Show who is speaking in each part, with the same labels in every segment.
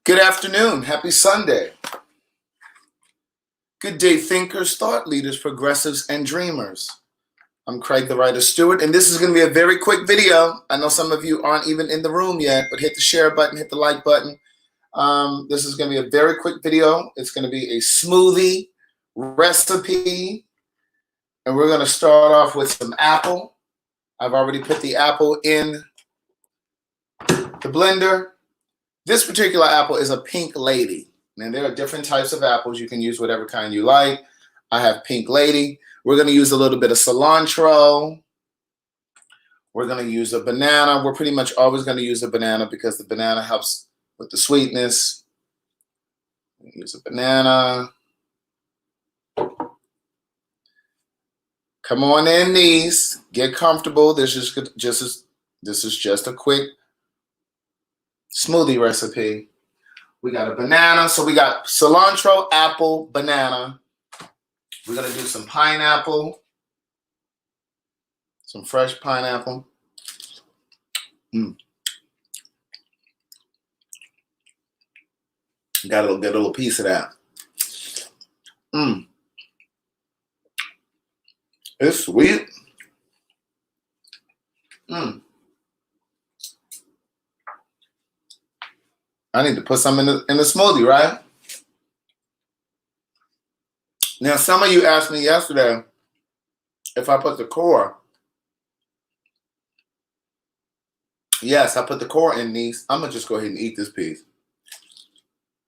Speaker 1: Good afternoon. Happy Sunday. Good day, thinkers, thought leaders, progressives, and dreamers. I'm Craig, the writer Stewart, and this is going to be a very quick video. I know some of you aren't even in the room yet, but hit the share button, hit the like button. This is going to be a very quick video. It's going to be a smoothie recipe, and we're going to start off with some apple. I've already put the apple in the blender. This particular apple is a pink lady. And there are different types of apples. You can use whatever kind you like. I have pink lady. We're going to use a little bit of cilantro. We're going to use a banana. We're pretty much always going to use a banana because the banana helps with the sweetness. Use a banana. Come on in, niece. Get comfortable. This is just a quick smoothie recipe. We got a banana. So we got cilantro, apple, banana. We're going to do some pineapple. Some fresh pineapple. Got a little piece of that. It's sweet. I need to put some in the smoothie, right? Now, some of you asked me yesterday if I put the core. Yes, I put the core in these. I'm going to just go ahead and eat this piece.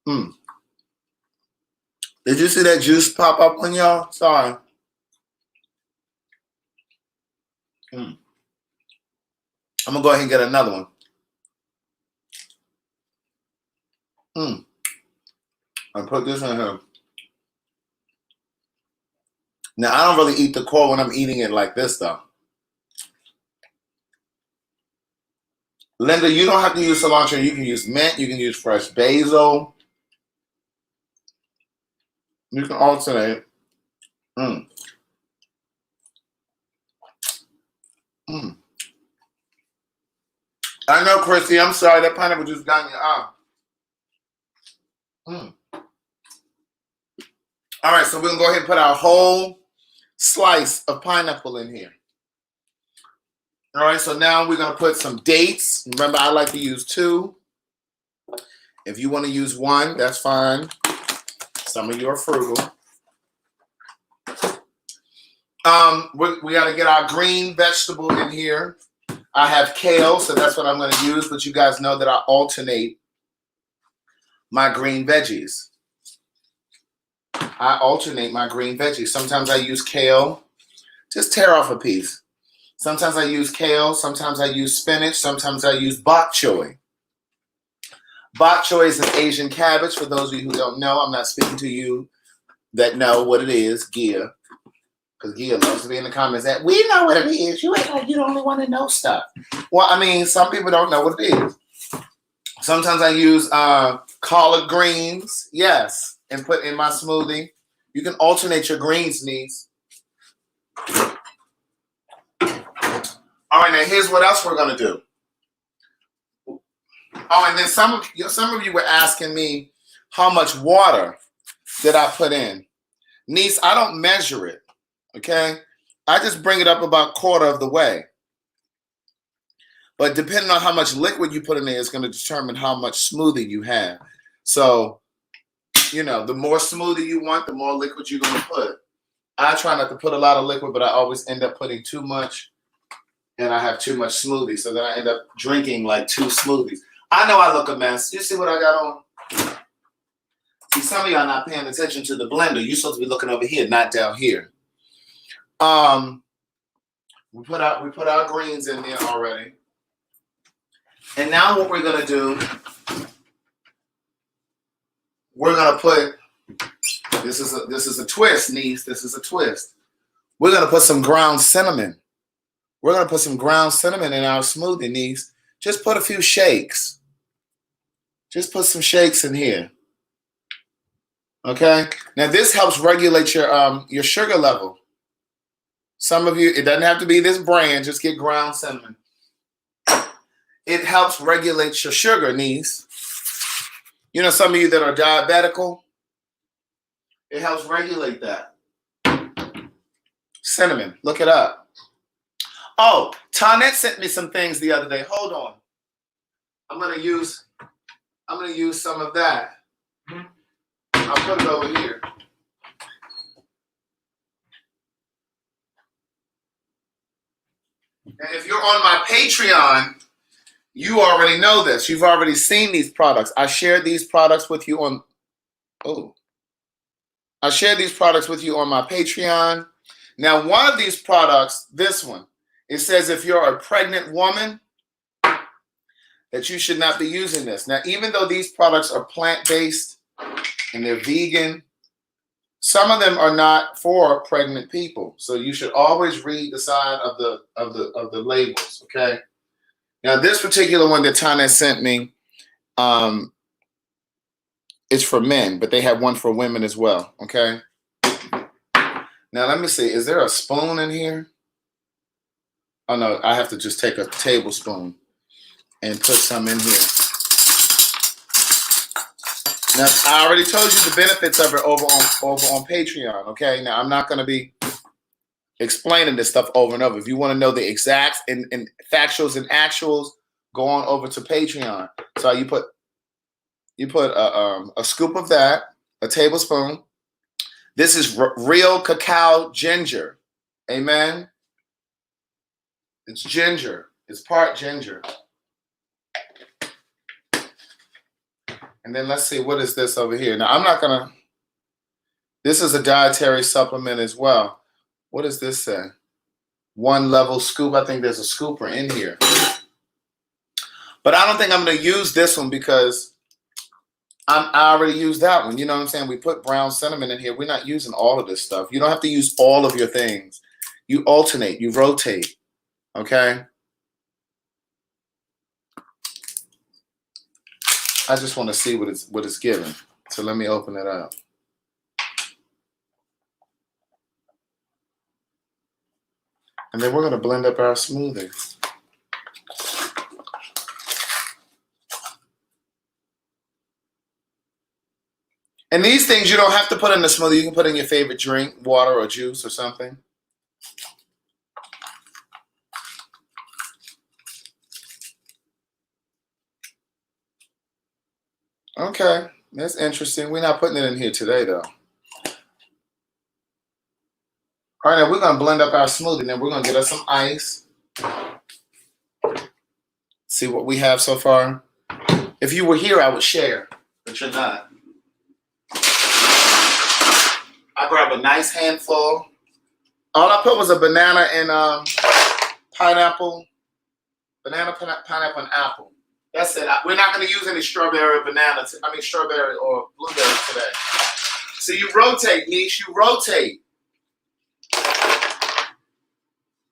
Speaker 1: Did you see that juice pop up on y'all? Sorry. I'm going to go ahead and get another one. I put this in here. Now, I don't really eat the core when I'm eating it like this, though. Linda, you don't have to use cilantro. You can use mint. You can use fresh basil. You can alternate. I know, Chrissy. I'm sorry. That pineapple just got in your eye. All right, so we're going to go ahead and put our whole slice of pineapple in here. All right, so now we're going to put some dates. Remember, I like to use 2. If you want to use 1, that's fine. Some of you are frugal. We got to get our green vegetable in here. I have kale, so that's what I'm going to use, but you guys know that I alternate my green veggies. Sometimes I use kale. Just tear off a piece. Sometimes I use kale. Sometimes I use spinach. Sometimes I use bok choy. Bok choy is an Asian cabbage. For those of you who don't know, I'm not speaking to you that know what it is, Gia. Because Gia loves to be in the comments that we know what it is. You act like you the only one to know stuff. Well, I mean, some people don't know what it is. Sometimes I use collard greens, yes, and put in my smoothie. You can alternate your greens, niece. All right, now here's what else we're going to do. Oh, and then some of you were asking me how much water did I put in. Niece, I don't measure it, okay? I just bring it up about 1/4 of the way. But depending on how much liquid you put in there is going to determine how much smoothie you have. So, the more smoothie you want, the more liquid you're going to put. I try not to put a lot of liquid, but I always end up putting too much, and I have too much smoothie. So then I end up drinking like 2 smoothies. I know I look a mess. You see what I got on? See, some of y'all not paying attention to the blender. You're supposed to be looking over here, not down here. We put our greens in there already. And now what we're going to do, we're going to put, this is a twist, niece. This is a twist. We're going to put some ground cinnamon. We're going to put some ground cinnamon in our smoothie, niece. Just put a few shakes. Just put some shakes in here. Okay? Now this helps regulate your sugar level. Some of you, it doesn't have to be this brand. Just get ground cinnamon. It helps regulate your sugar, niece. You know, some of you that are diabetical, it helps regulate that. Cinnamon, look it up. Oh, Tonette sent me some things the other day. Hold on. I'm gonna use some of that. I'll put it over here. And if you're on my Patreon, you already know this. You've already seen these products. I shared these products with you on I shared these products with you on my Patreon. Now, one of these products, this one, it says if you're a pregnant woman, that you should not be using this. Now, even though these products are plant-based and they're vegan, some of them are not for pregnant people. So you should always read the side of the labels, okay? Now, this particular one that Tana sent me is for men, but they have one for women as well, okay? Now, let me see. Is there a spoon in here? Oh, no. I have to just take a tablespoon and put some in here. Now, I already told you the benefits of it over on Patreon, okay? Now, I'm not going to be explaining this stuff over and over. If you want to know the exacts and factuals and actuals, go on over to Patreon. So you put a scoop of that, a tablespoon. This is real cacao ginger. Amen. It's ginger. It's part ginger. And then let's see, what is this over here? Now, I'm not going to, this is a dietary supplement as well. What does this say? 1 level scoop. I think there's a scooper in here. But I don't think I'm going to use this one because I already used that one. You know what I'm saying? We put brown cinnamon in here. We're not using all of this stuff. You don't have to use all of your things. You alternate. You rotate. Okay? I just want to see what it's giving. So let me open it up. And then we're going to blend up our smoothie. And these things you don't have to put in the smoothie. You can put in your favorite drink, water or juice or something. Okay, that's interesting. We're not putting it in here today, though. All right, now we're going to blend up our smoothie. Then we're going to get us some ice. See what we have so far. If you were here, I would share, but you're not. I grab a nice handful. All I put was a banana and pineapple. Banana, pineapple, and apple. That's it. We're not going to use any strawberry or banana. Strawberry or blueberry today. So you rotate, niche. You rotate.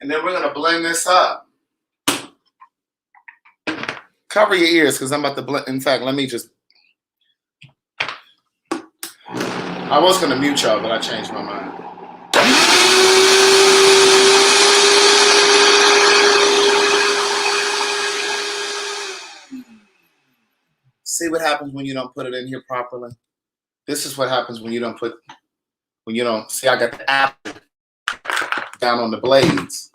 Speaker 1: And then we're going to blend this up. Cover your ears because I'm about to blend. In fact, let me just. I was going to mute y'all, but I changed my mind. See what happens when you don't put it in here properly? This is what happens when you don't see, I got the apple down on the blades.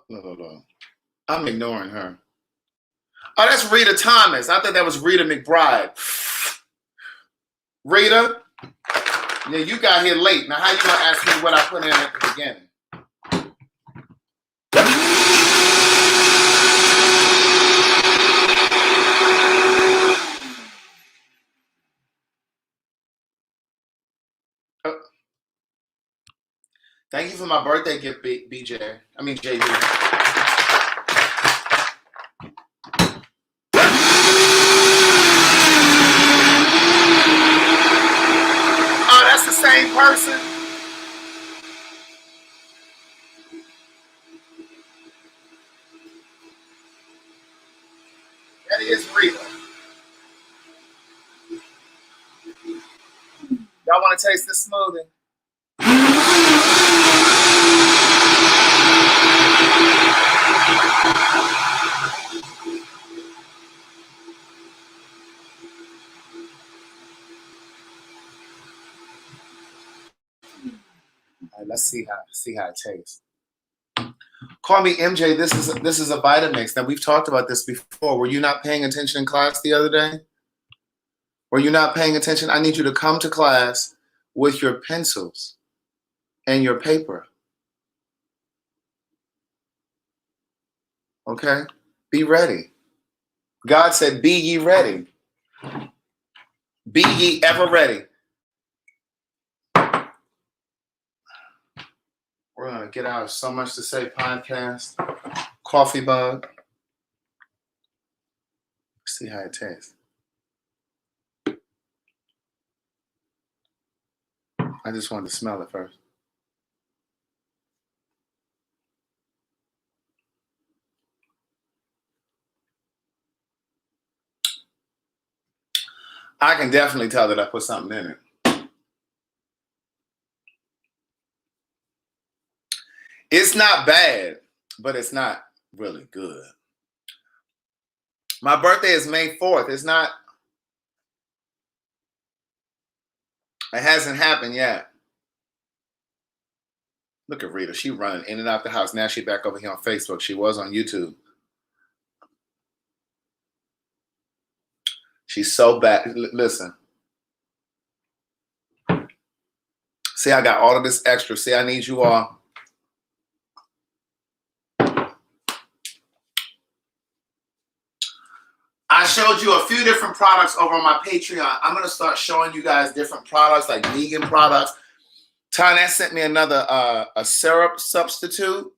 Speaker 1: No. I'm ignoring her. Oh, that's Rita Thomas. I thought that was Rita McBride. Rita? Yeah, you got here late. Now, how you gonna ask me what I put in at the beginning? Thank you for my birthday gift, JD. Oh, that's the same person? That is Rita. Y'all want to taste this smoothie? Let's see how it tastes. Call me MJ. This is a Vitamix. Now we've talked about this before. Were you not paying attention in class the other day? Were you not paying attention? I need you to come to class with your pencils and your paper. Okay? Be ready. God said, be ye ready. Be ye ever ready. We're going to get out of So Much to Say podcast. Coffee bug. See how it tastes. I just wanted to smell it first. I can definitely tell that I put something in it. It's not bad, but it's not really good. My birthday is May 4th. It hasn't happened yet. Look at Rita. She running in and out the house. Now she back over here on Facebook. She was on YouTube. She's so bad. Listen. See, I got all of this extra. See, I need you all. I showed you a few different products over on my Patreon. I'm going to start showing you guys different products, like vegan products. Tanya sent me another a syrup substitute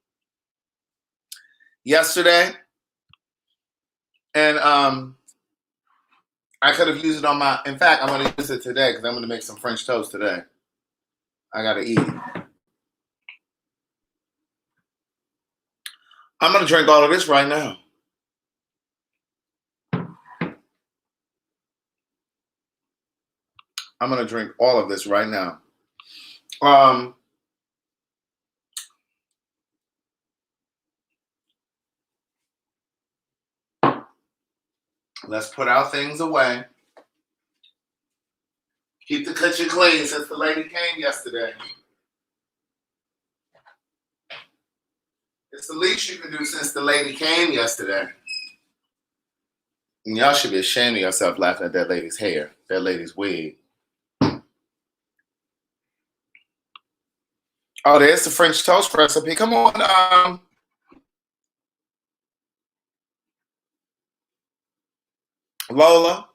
Speaker 1: yesterday. And I could have used it on my, in fact, I'm going to use it today because I'm going to make some French toast today. I got to eat. I'm going to drink all of this right now. I'm going to drink all of this right now. Let's put our things away. Keep the kitchen clean since the lady came yesterday. It's the least you can do since the lady came yesterday. And y'all should be ashamed of yourself laughing at that lady's hair, that lady's wig. Oh, there's the French toast recipe. Come on. Lola.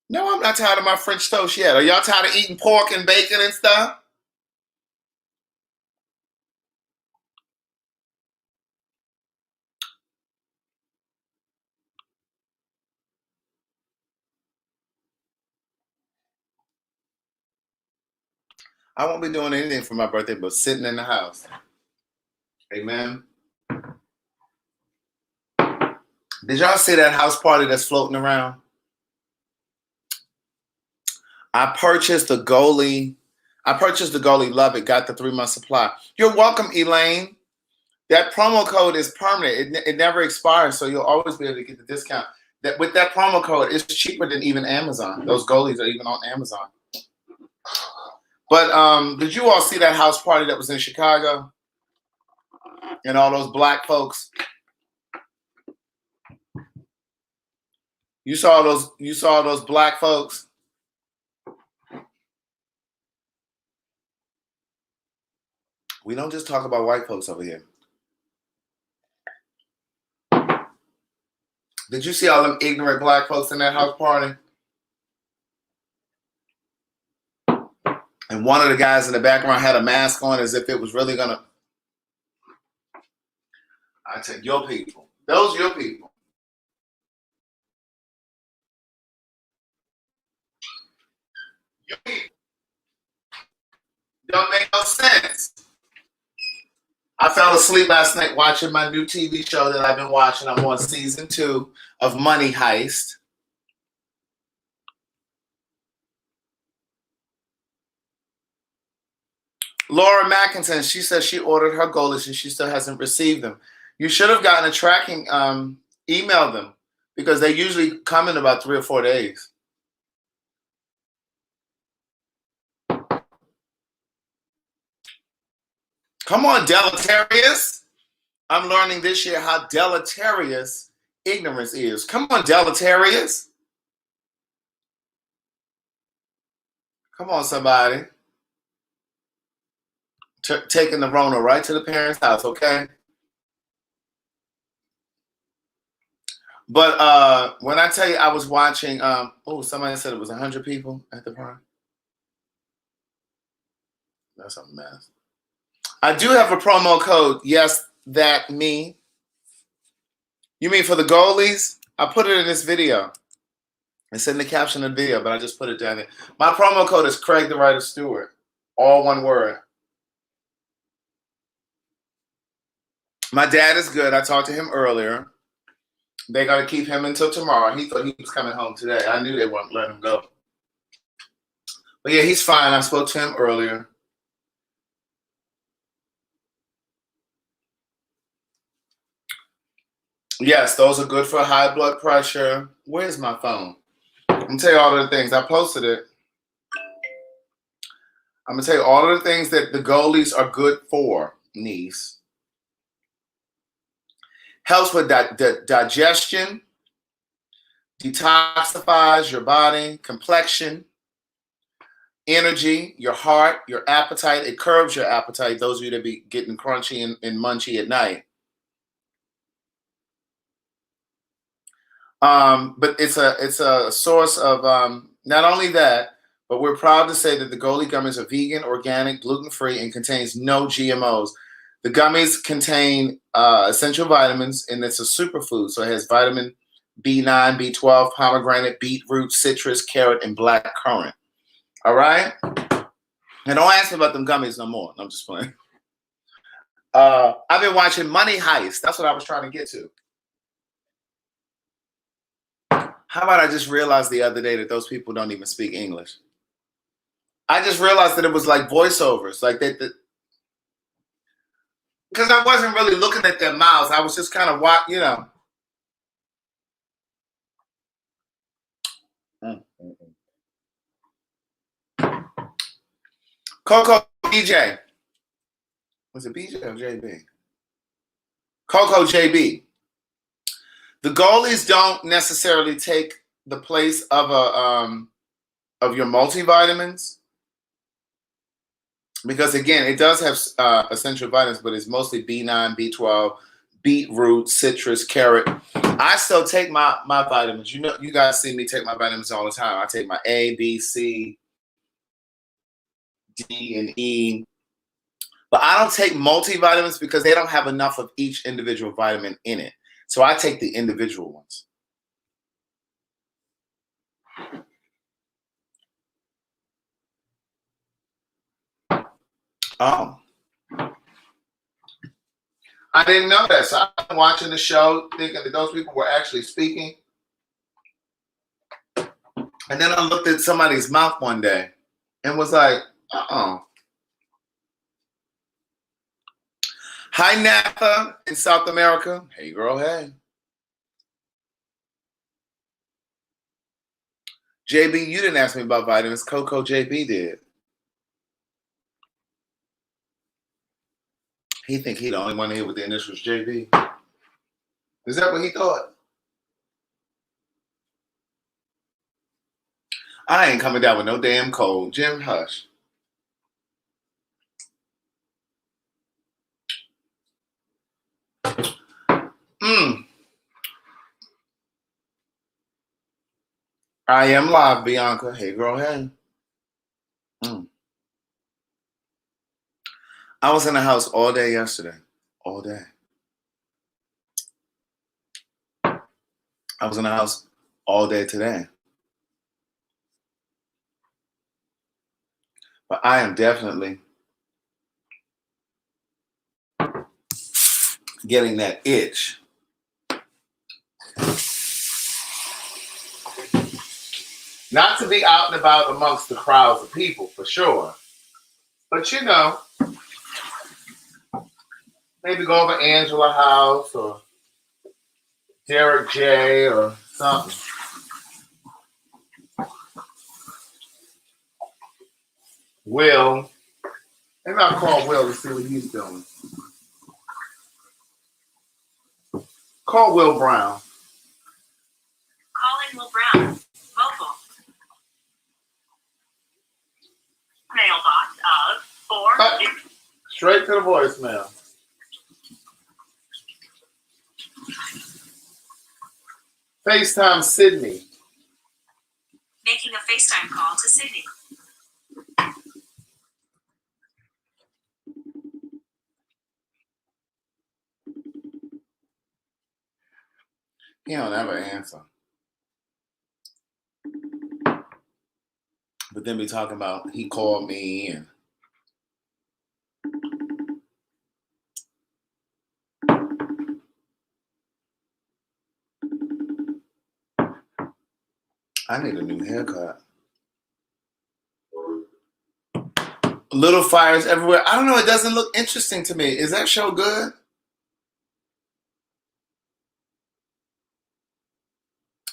Speaker 1: No, I'm not tired of my French toast yet. Are y'all tired of eating pork and bacon and stuff? I won't be doing anything for my birthday but sitting in the house. Amen. Did y'all see that house party that's floating around? I purchased the goalie. Love it. Got the 3-month supply. You're welcome, Elaine. That promo code is permanent. It never expires, so you'll always be able to get the discount. That with that promo code, it's cheaper than even Amazon. Those goalies are even on Amazon. But did you all see that house party that was in Chicago? And all those black folks. You saw those black folks. We don't just talk about white folks over here. Did you see all them ignorant black folks in that house party? And one of the guys in the background had a mask on as if it was really gonna. I tell you, your people. Those your people. Your people. Don't make no sense. I fell asleep last night watching my new TV show that I've been watching. I'm on season 2 of Money Heist. Laura Mackinson, she says she ordered her goalies and she still hasn't received them. You should have gotten a tracking, email them because they usually come in about 3 or 4 days. Come on, deleterious. I'm learning this year how deleterious ignorance is. Come on, deleterious. Come on, somebody. Taking the Rona right to the parents' house, okay? But when I tell you I was watching, somebody said it was 100 people at the Prime. That's a mess. I do have a promo code. Yes, that me. You mean for the goalies? I put it in this video. It's in the caption of the video, but I just put it down there. My promo code is Craig the Writer Stewart. All one word. My dad is good. I talked to him earlier. They got to keep him until tomorrow. He thought he was coming home today. I knew they wouldn't let him go. But yeah, he's fine. I spoke to him earlier. Yes, those are good for high blood pressure. Where's my phone? I'm going to tell you all of the things. I posted it. I'm going to tell you all of the things that the goalies are good for, niece. Helps with digestion, detoxifies your body, complexion, energy, your heart, your appetite. It curbs your appetite, those of you that be getting crunchy and munchy at night. But it's a source of not only that, but we're proud to say that the Goalie gummies are vegan, organic, gluten-free, and contains no GMOs. The gummies contain essential vitamins, and it's a superfood. So it has vitamin B9, B12, pomegranate, beetroot, citrus, carrot, and black currant. All right? And don't ask me about them gummies no more. I'm just playing. I've been watching Money Heist. That's what I was trying to get to. How about I just realized the other day that those people don't even speak English? I just realized that it was like voiceovers, like that. Because I wasn't really looking at their mouths. I was just kind of watching, Coco BJ. Was it BJ or JB? Coco JB. The goalies don't necessarily take the place of of your multivitamins, because again, it does have essential vitamins, but it's mostly B9, B12, beetroot, citrus, carrot. I still take my vitamins. You guys see me take my vitamins all the time. I take my A, B, C, D, and E. But I don't take multivitamins because they don't have enough of each individual vitamin in it. So I take the individual ones. Oh. I didn't know that. So I've been watching the show thinking that those people were actually speaking. And then I looked at somebody's mouth one day and was like, uh-oh. Hi, Natha in South America. Hey, girl, hey. JB, you didn't ask me about vitamins. Coco JB did. He think he the only one here with the initials JB. Is that what he thought? I ain't coming down with no damn cold. Jim, hush. I am live, Bianca. Hey, girl, hey. I was in the house all day yesterday. All day. I was in the house all day today. But I am definitely getting that itch. Not to be out and about amongst the crowds of people, for sure. But maybe go over Angela's house or Derek J or something. Will. Maybe I'll call Will to see what he's doing. Call Will Brown.
Speaker 2: Calling Will Brown. Mobile. Mailbox of 4.
Speaker 1: Straight to the voicemail. FaceTime Sydney.
Speaker 2: Making a FaceTime call to Sydney.
Speaker 1: He don't ever answer. But then we talking about he called me and I need a new haircut. Little fires everywhere. I don't know. It doesn't look interesting to me. Is that show good?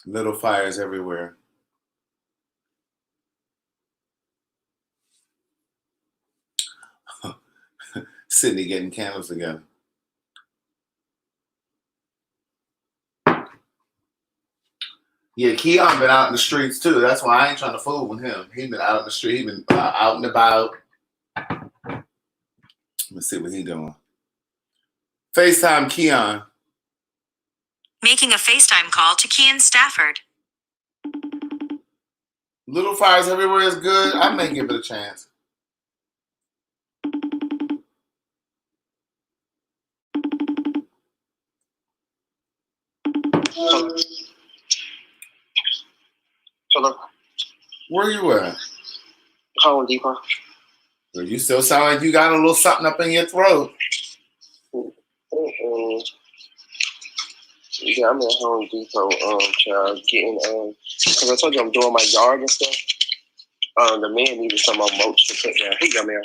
Speaker 1: Little fires everywhere. Sydney getting candles together. Yeah, Keon been out in the streets too. That's why I ain't trying to fool with him. He been out in the street. He been out and about. Let's see what he doing. FaceTime Keon.
Speaker 2: Making a FaceTime call to Kean Stafford.
Speaker 1: Little fires everywhere is good. I may give it a chance.
Speaker 3: Hello.
Speaker 1: Where you at?
Speaker 3: Home Depot.
Speaker 1: Well, you still sound like you got a little something up in your throat.
Speaker 3: Yeah, I'm at Home Depot, child, getting, because I told you I'm doing my yard and stuff. The man needed some more mulch to put down. Here you go, man.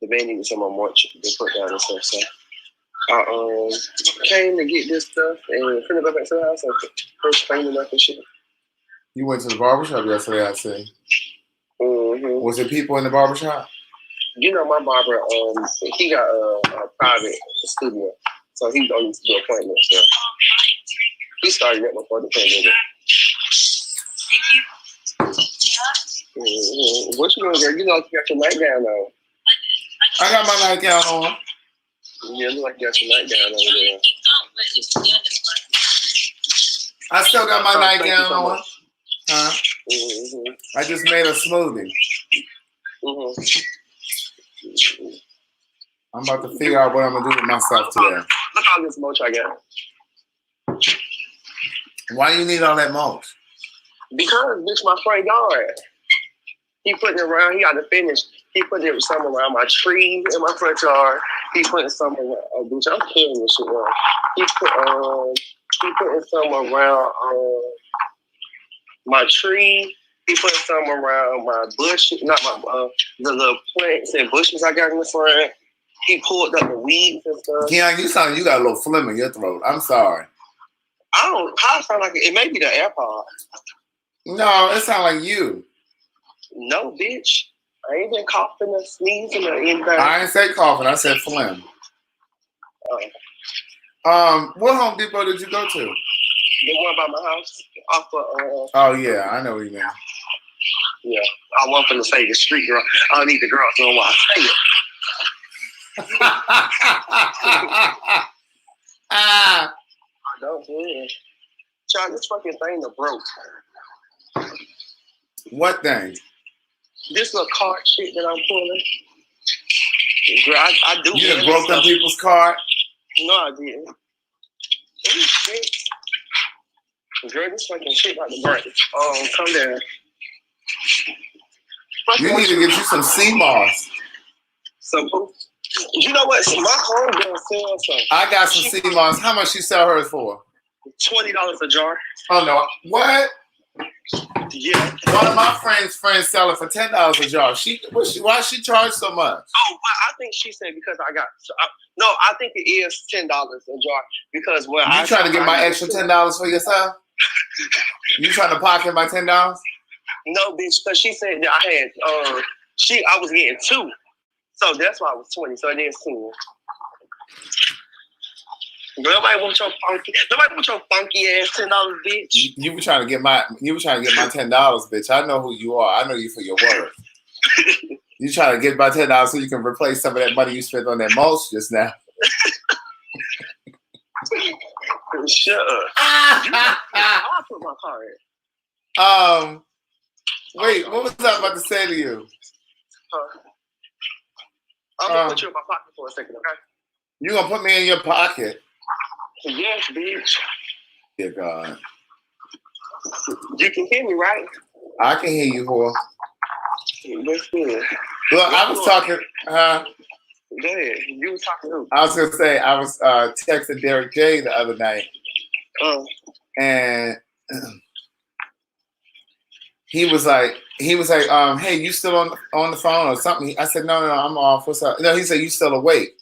Speaker 3: The man needed some more mulch to put down and stuff, so I came to get this stuff and finna go back to the house and first cleaning up and shit.
Speaker 1: You went to the barbershop yesterday, I see.
Speaker 3: Mm-hmm.
Speaker 1: Was there people in the barbershop?
Speaker 3: You know, my barber, he got a private studio, so he don't need to do appointments. So he started that before the pandemic. Mm-hmm. What you doing, girl? You know, you got your nightgown on.
Speaker 1: I got my nightgown on.
Speaker 3: Yeah, look like you got your nightgown over there.
Speaker 1: I still got my nightgown on. Huh?
Speaker 3: Mm-hmm.
Speaker 1: I just made a smoothie.
Speaker 3: Mm-hmm.
Speaker 1: I'm about to figure out what I'm gonna do with myself today.
Speaker 3: Look all this mulch I got.
Speaker 1: Why do you need all that mulch?
Speaker 3: Because bitch, my front yard. He putting it around. He got to finish. He putting some around my tree in my front yard. He putting some around. Oh, bitch, I'm killing this shit around. He putting some around my tree. He putting some around my bush, not my the little plants and bushes I got in the front. He pulled up the weeds and stuff.
Speaker 1: Keon, you sound like you got a little phlegm in your throat. I'm sorry.
Speaker 3: I don't. How I sound like it may be the AirPod.
Speaker 1: No, it sounds like you.
Speaker 3: No, bitch. I ain't been coughing or sneezing or anything.
Speaker 1: I didn't say coughing. I said phlegm. What Home Depot did you go to?
Speaker 3: The one by my house, off of.
Speaker 1: Oh yeah, I know what you mean.
Speaker 3: Yeah, I want them to say the street girl. I don't need the girls knowing why I say it. I don't. Yeah. Child, this fucking thing that broke.
Speaker 1: What thing?
Speaker 3: This little cart shit that I'm pulling. Girl, I do.
Speaker 1: You done broke them people's card?
Speaker 3: No, I didn't. Girl, this fucking shit about to break. Come down.
Speaker 1: You need to get you some sea moss.
Speaker 3: So, you know what? My homegirl sells some.
Speaker 1: I got some sea moss. How much she sell hers for?
Speaker 3: $20 a jar.
Speaker 1: Oh no! What?
Speaker 3: Yeah.
Speaker 1: One of my friends sell it for $10 a jar. Why she charge so much?
Speaker 3: Oh, I think she said because I got. No, I think it is $10 a jar because
Speaker 1: you trying to get my extra $10 for yourself? You trying to pocket my $10?
Speaker 3: No, bitch, because she said that I had. I was getting two. So that's why I was 20. So it is 10. Nobody want your funky ass $10, bitch.
Speaker 1: You were trying to get my $10, bitch. I know who you are. I know you for your worth. You trying to get my $10 so you can replace some of that money you spent on that mulch just now.
Speaker 3: Shut up. I'll put my car in.
Speaker 1: Wait, what was I about to say to you?
Speaker 3: I'm gonna put you in my pocket for a second, okay?
Speaker 1: You gonna put me in your pocket?
Speaker 3: Yes, bitch.
Speaker 1: Dear God.
Speaker 3: You can hear me, right?
Speaker 1: I can hear you, whore.
Speaker 3: That's good.
Speaker 1: Look, I was talking.
Speaker 3: Go ahead. You was talking who?
Speaker 1: I was gonna say I was texting Derek J the other night, and he was like, hey, you still on the phone or something? I said, no, I'm off. What's up? No, he said, you still awake?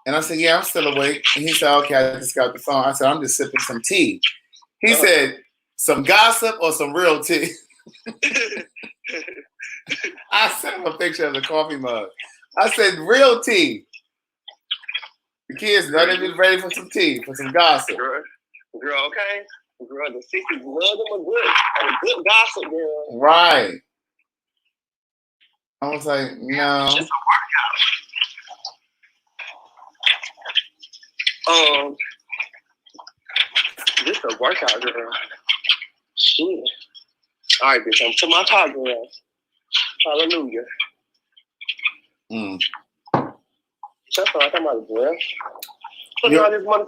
Speaker 1: And I said, yeah, I'm still awake. And he said, okay, I just got the phone. I said, I'm just sipping some tea. He said, some gossip or some real tea? I sent him a picture of the coffee mug. I said, real tea. The kids not even ready for some tea, for some gossip.
Speaker 3: Girl, okay? Girl, the 60s love them a good gossip, girl.
Speaker 1: Right. I was like, no.
Speaker 3: It's just a workout. Just a workout, girl. Shit. All right, bitch, I'm to my top, girl. Hallelujah. That's all I'm talking about, girl. Putting all this money.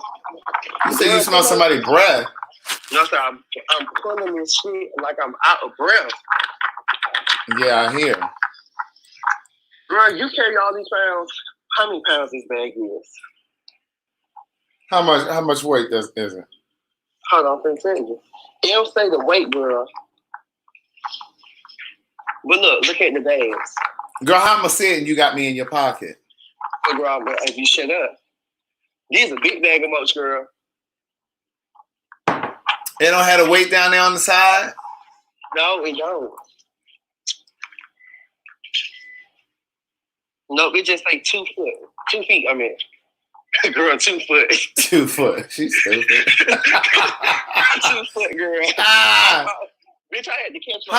Speaker 1: You said you smell somebody's breath.
Speaker 3: No, sir, I'm pulling this shit like I'm out of breath.
Speaker 1: Yeah, I hear.
Speaker 3: Girl, you carry all these pounds. How many pounds this bag is?
Speaker 1: How much weight is it?
Speaker 3: Hold on, I'm tell you. It don't say the weight, girl. But look at the bags.
Speaker 1: Girl, how am I saying you got me in your pocket?
Speaker 3: Oh, girl, if you shut up. These a big bag of mulch, girl.
Speaker 1: They don't have a weight down there on the side?
Speaker 3: No, it don't. No, it just like 2 foot. 2 feet, I mean. Girl, 2 foot.
Speaker 1: 2 foot. She's stupid.
Speaker 3: 2 foot, girl. Bitch, I had to catch my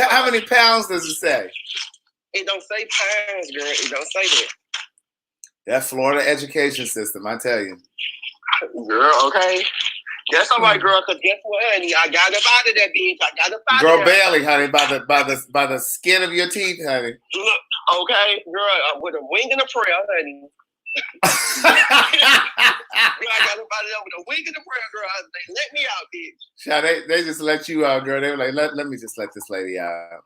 Speaker 1: How many pounds does it say?
Speaker 3: It don't say pounds, girl. It don't say that.
Speaker 1: That Florida education system, I tell you.
Speaker 3: Girl, okay. That's all right, girl, because guess what, honey? I got up out of that bitch. I got up out
Speaker 1: girl,
Speaker 3: of that.
Speaker 1: barely, honey, by the skin of your teeth, honey.
Speaker 3: Look, okay, girl, with a wing and a prayer, honey. Girl, I got up out of there with a wing and a prayer, girl. They let me out, bitch.
Speaker 1: Child, they just let you out, girl. They were like, let me just let this lady out.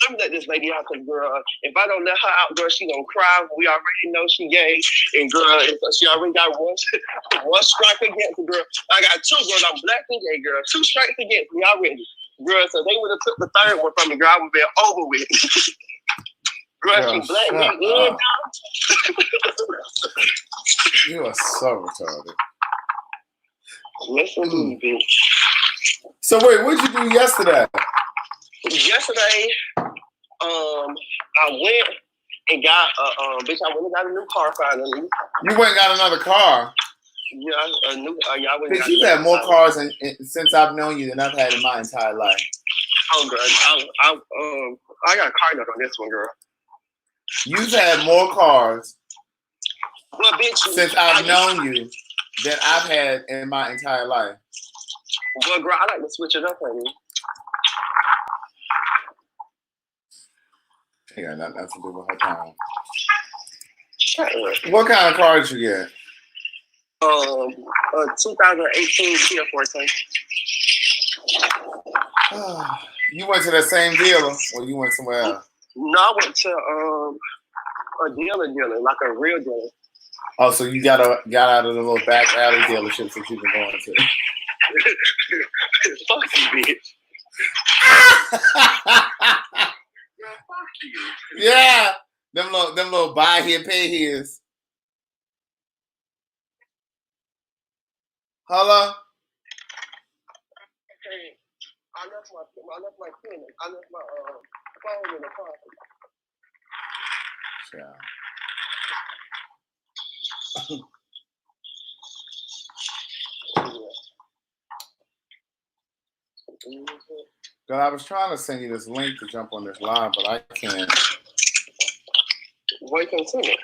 Speaker 3: Let me let this lady out, because, girl, if I don't let her out, girl, she gonna cry. We already know she gay. And, girl, she already got one strike against her, girl. I got 2, girl. I'm black and gay, girl. 2 strikes against me already. Girl, so they would have took the 3rd one from me, girl. I would have been over with. Girl, she black and gay.
Speaker 1: You are so retarded.
Speaker 3: Listen to me, bitch.
Speaker 1: So, wait, what did you do yesterday?
Speaker 3: Yesterday, I went and got bitch. I went and got a new car finally.
Speaker 1: You went and got another car.
Speaker 3: Yeah, a new. Yeah, I went.
Speaker 1: Bitch, you've had more cars since I've known you than I've had in my entire life.
Speaker 3: Oh, girl, I got a car note on this one, girl.
Speaker 1: You've had more cars
Speaker 3: Well, bitch,
Speaker 1: since I've known you than I've had in my entire life.
Speaker 3: Well, girl, I like to switch it up, honey.
Speaker 1: She got nothing to do with her time.
Speaker 3: Shut up.
Speaker 1: What kind of car did you get?
Speaker 3: A 2018 Kia Forte.
Speaker 1: You went to that same dealer, or you went somewhere else?
Speaker 3: No, I went to a dealer, like a real dealer.
Speaker 1: Oh, so you got out of the little back alley dealerships that you've been going to.
Speaker 3: Fuck you, bitch. Girl, fuck you.
Speaker 1: Yeah, them little buy here, pay here's. Hello.
Speaker 3: Okay, I left my pen. I left my phone in the car.
Speaker 1: Yeah. Girl, I was trying to send you this link to jump on this live, but I can't.
Speaker 3: Why can't send it?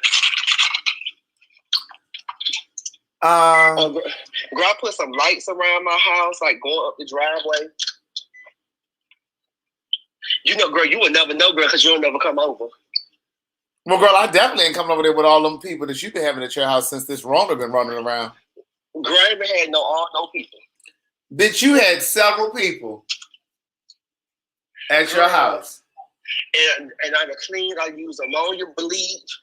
Speaker 3: Girl, I put some lights around my house, like going up the driveway. You know, girl, you would never know, girl, because you'll never come over.
Speaker 1: Well, girl, I definitely ain't coming over there with all them people that you've been having at your house since this Rona been running around.
Speaker 3: Girl, I ain't had no people.
Speaker 1: Bitch, you had several people at your house.
Speaker 3: And I cleaned. I use ammonia bleach,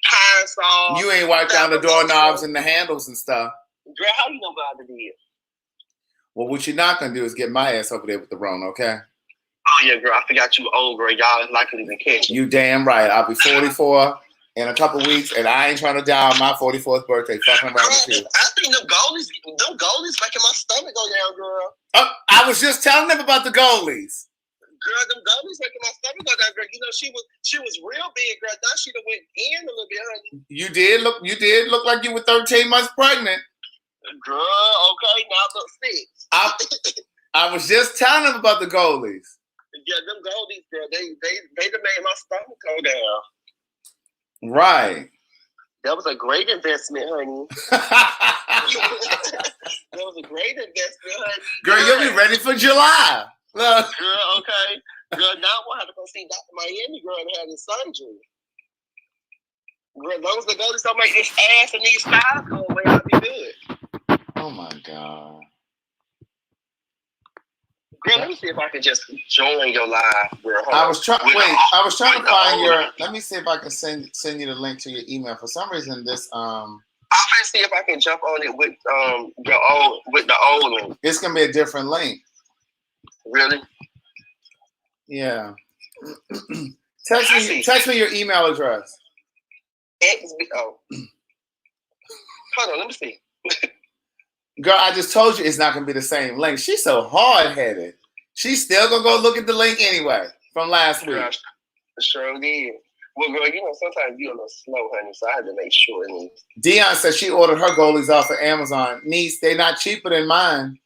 Speaker 3: Pine-Sol.
Speaker 1: You ain't wiped down the doorknobs and the handles and stuff.
Speaker 3: Girl, how you know God did it?
Speaker 1: Well, what you're not gonna do is get my ass over there with the Rona, okay?
Speaker 3: Oh yeah, girl, I forgot you old, girl. Y'all is likely to catch it.
Speaker 1: You damn right. I'll be 44 in a couple weeks, and I ain't trying to die on my 44th birthday fucking around with you.
Speaker 3: I think them goalies making my stomach go down, girl.
Speaker 1: I was just telling them about the goalies.
Speaker 3: Girl, them goalies making my stomach go down, girl. You know she was real big, girl. Now she done went in a little bit, honey. You did look like you were 13 months pregnant. Girl, okay, now look 6.
Speaker 1: I was just telling them about the goalies.
Speaker 3: Yeah, them goalies, girl, they done made my stomach go down.
Speaker 1: Right.
Speaker 3: That was a great investment, honey. That was a great investment, honey.
Speaker 1: Girl, you'll be ready for July. Look.
Speaker 3: Girl, okay. Girl, now we'll have to go see Dr. Miami, girl, and have his surgery. Girl, as long as the goalies don't make this ass and these thighs go away, I'll be good.
Speaker 1: Oh my God.
Speaker 3: Girl, let me see if I can just join your live, girl.
Speaker 1: I was trying to find your. Let me see if I can send you the link to your email. For some reason, this
Speaker 3: I'm gonna see if I can jump on it with the old one.
Speaker 1: It's gonna be a different link.
Speaker 3: Really?
Speaker 1: Yeah. Text me your email address.
Speaker 3: Hold on, let me see.
Speaker 1: Girl, I just told you it's not gonna be the same link. She's so hard-headed. She's still gonna go look at the link anyway from last week.
Speaker 3: Girl, sure did. Well, girl, you know sometimes you're a little slow, honey, so I had to make sure.
Speaker 1: Dion said she ordered her goalies off of Amazon. Niece, they're not cheaper than mine.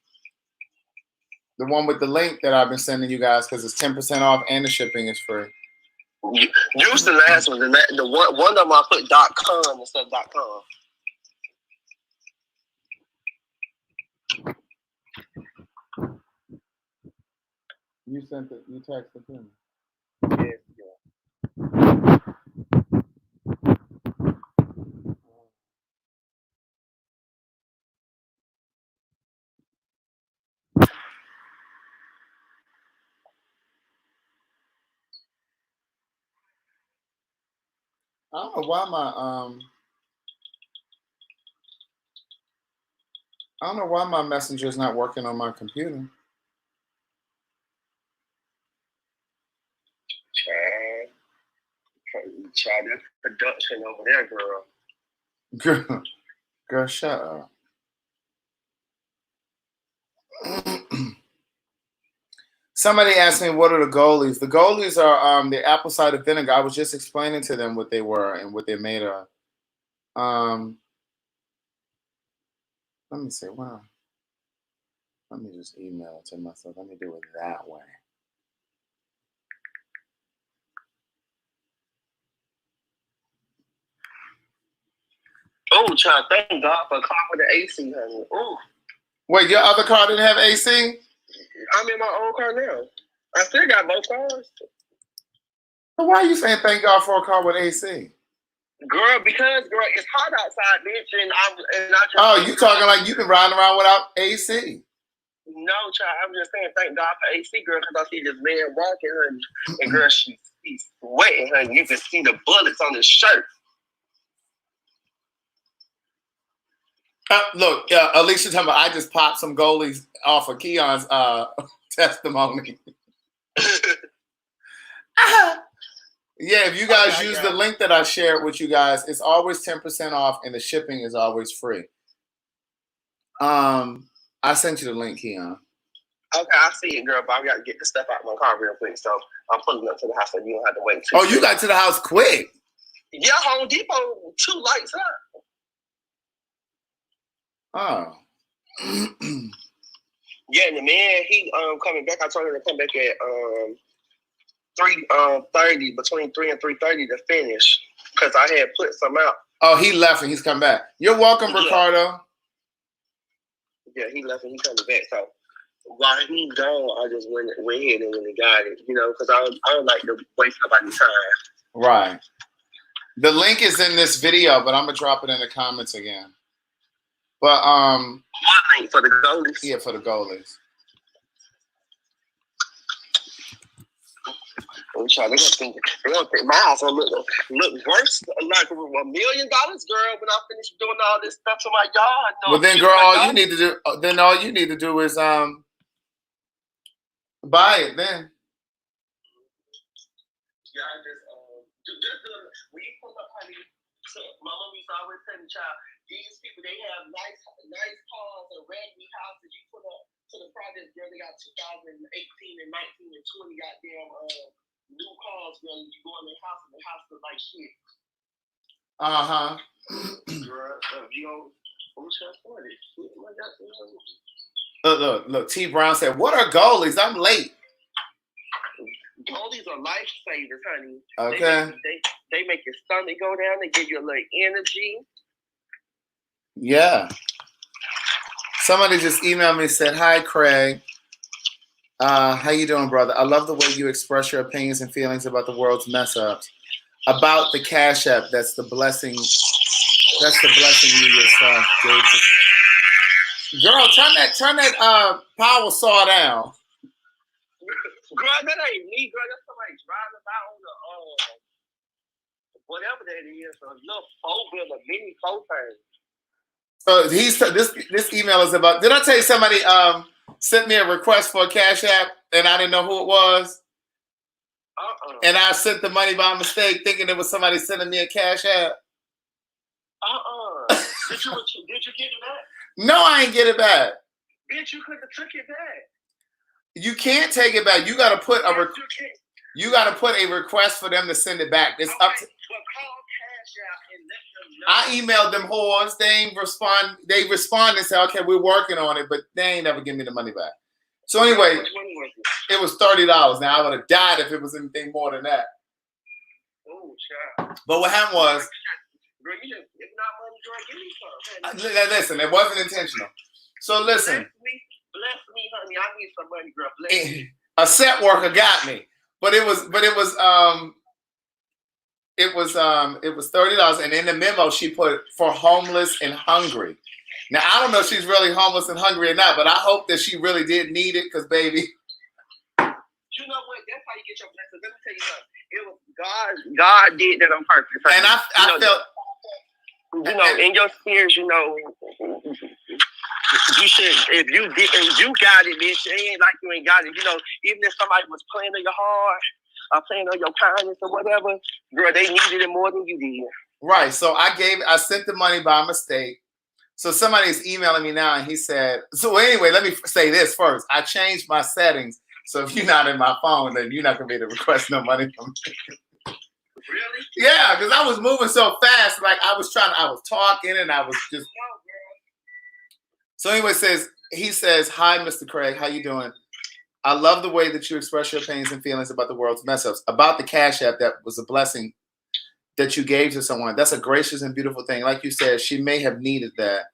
Speaker 1: The one with the link that I've been sending you guys because it's 10% off and the shipping is free.
Speaker 3: Use the last one. The one of them I put .com instead of .com.
Speaker 1: You sent it. You texted him.
Speaker 3: Yeah.
Speaker 1: I don't know why my messenger is not working on my computer.
Speaker 3: Try that production over there, girl.
Speaker 1: Girl, shut up. Somebody asked me what are the goalies. The goalies are the apple cider vinegar. I was just explaining to them what they were and what they're made of. Let me see. Wow. Let me just email it to myself. Let me do it that way.
Speaker 3: Oh, child, thank God for a car with the AC, honey. Oh.
Speaker 1: Wait, your other car didn't have AC?
Speaker 3: I'm in my own car now. I still got both cars.
Speaker 1: So why are you saying thank God for a car with AC?
Speaker 3: Girl, because girl, it's hot outside, bitch, and I just.
Speaker 1: Oh, you talking like you been riding around without AC?
Speaker 3: No, child, I'm just saying thank God for AC, girl, because I see this man walking, honey, and girl, he's sweating, honey. You can see the bullets on his shirt.
Speaker 1: Look, Alicia talking about I just popped some goalies off of Keon's testimony. Yeah, if you guys use the link that I shared with you guys, it's always 10% off and the shipping is always free. I sent you the link, Keon.
Speaker 3: Okay, I see it, girl, but I got to get the stuff out of my car real quick, so I'm pulling up to the house so you don't have to wait.
Speaker 1: Oh, you got to the house quick.
Speaker 3: Yeah, Home Depot 2 lights up.
Speaker 1: Oh.
Speaker 3: Yeah, and the man, he coming back. I told him to come back at 3:30, between 3 and 3:30 to finish, because I had put some out.
Speaker 1: Oh, he left and he's come back. You're welcome, Ricardo.
Speaker 3: Yeah, he left and he coming back. So while he gone, I just went ahead and got it, because I don't like to waste nobody's time.
Speaker 1: Right. The link is in this video, but I'm gonna drop it in the comments again. But
Speaker 3: what link for the goalies?
Speaker 1: Yeah, for the goalies.
Speaker 3: I'm trying. They're gonna think my house gonna look worse, like $1 million, girl. When I finish doing all this stuff to my yard.
Speaker 1: Well, then, girl, all you need to do is buy it. Then.
Speaker 3: Yeah, I just when you pull up, honey. So my mom used to always tell the child, these people they have nice cars and raggedy houses. You put up to the project, girl. They got 2018 and 19 and 20 goddamn new cars, girl. You go in their house and the house look like shit. Girl, you who's gonna afford it?
Speaker 1: Look. T. Brown said, "What are goalies? I'm late."
Speaker 3: Goalies are lifesavers, honey.
Speaker 1: Okay.
Speaker 3: They make your stomach go down. They give you a little energy.
Speaker 1: Yeah. Somebody just emailed me and said, "Hi, Craig. How you doing, brother? I love the way you express your opinions and feelings about the world's mess ups. About the Cash App, that's the blessing. That's the blessing you yourself gave to." Girl, turn that power saw down.
Speaker 3: Girl, that ain't me, girl. That's somebody driving about on the whatever that is, a little 4-wheeler, mini 4 thing.
Speaker 1: So this email is about. Did I tell you somebody sent me a request for a Cash App and I didn't know who it was? And I sent the money by mistake, thinking it was somebody sending me a Cash App.
Speaker 3: Did you get it back?
Speaker 1: No, I ain't get it back.
Speaker 3: Bitch, you could have took it back.
Speaker 1: You can't take it back. You got to put a request for them to send it back. It's up to.
Speaker 3: Well, call Cash App and let them know.
Speaker 1: I emailed them whores. They ain't respond. They respond and say, "Okay, we're working on it," but they ain't never give me the money back. So anyway, it was $30. Now I would have died if it was anything more than that.
Speaker 3: Oh, child.
Speaker 1: But what happened was,
Speaker 3: girl, you just if not money, girl, give me some.
Speaker 1: Listen, it wasn't intentional. So listen.
Speaker 3: Bless me, honey. I need some money, girl. Bless me.
Speaker 1: A set worker got me, but it was $30, and in the memo she put for homeless and hungry. Now I don't know if she's really homeless and hungry or not, but I hope that she really did need it, because baby.
Speaker 3: You know what? That's how you get your blessings. Let me tell you something. It was God. God did that on purpose.
Speaker 1: And I felt.
Speaker 3: In your spirits, you should, if you got it, bitch, it ain't like you ain't got it. Even if somebody was playing on your heart or playing on your kindness or whatever, girl, they needed it more than you did.
Speaker 1: Right. So I sent the money by mistake. So somebody's emailing me now and he said, so anyway, let me say this first. I changed my settings. So if you're not in my phone, then you're not going to be able to request no money from me.
Speaker 3: Really?
Speaker 1: Yeah, because I was moving so fast. Like I was talking and I was just. So anyway, he says, "Hi, Mr. Craig, how you doing? I love the way that you express your opinions and feelings about the world's mess ups. About the Cash App, that was a blessing that you gave to someone. That's a gracious and beautiful thing. Like you said, she may have needed that.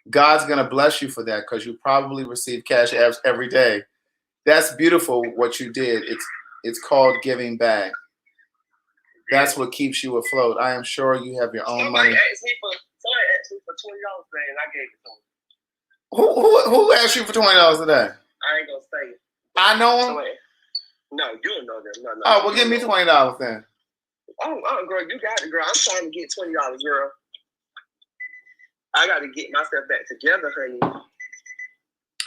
Speaker 1: God's going to bless you for that, because you probably receive Cash Apps every day. That's beautiful what you did. It's called giving back. That's what keeps you afloat. I am sure you have your own money."
Speaker 3: Somebody asked me for $20 today, and I gave it to him.
Speaker 1: Who asked you for $20 today?
Speaker 3: I ain't gonna say it.
Speaker 1: I know him.
Speaker 3: No, you don't know them. No.
Speaker 1: Oh, well, give me $20 then.
Speaker 3: Oh, girl, you got it, girl. I'm trying to get $20, girl. I got to get myself back together, honey.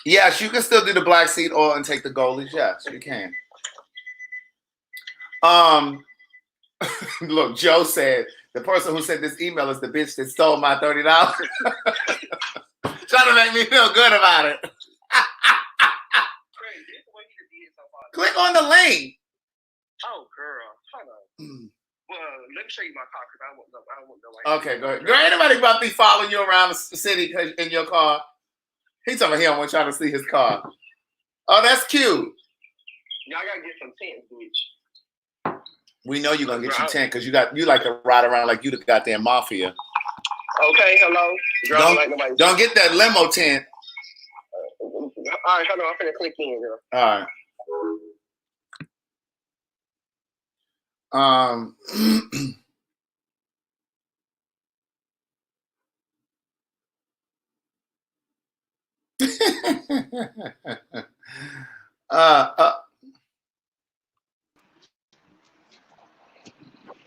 Speaker 1: Yes, you can still do the black seed oil and take the goalies. Yes, you can. Look, Joe said the person who sent this email is the bitch that stole my $30. Trying to make me feel good about it. Click on the link.
Speaker 3: Oh, girl. Hold on. Well, let me show you my car because I won't know.
Speaker 1: Okay, go ahead. Girl, ain't nobody about to be following you around the city in your car. He's talking about he don't want y'all to see his car. Oh, that's cute.
Speaker 3: Y'all gotta get some tents, bitch.
Speaker 1: We know you're gonna get your tent because you like to ride around like you the goddamn mafia.
Speaker 3: Okay, hello. Girl,
Speaker 1: don't get that limo tent.
Speaker 3: All right, hold on. I'm finna click in, girl.
Speaker 1: All right.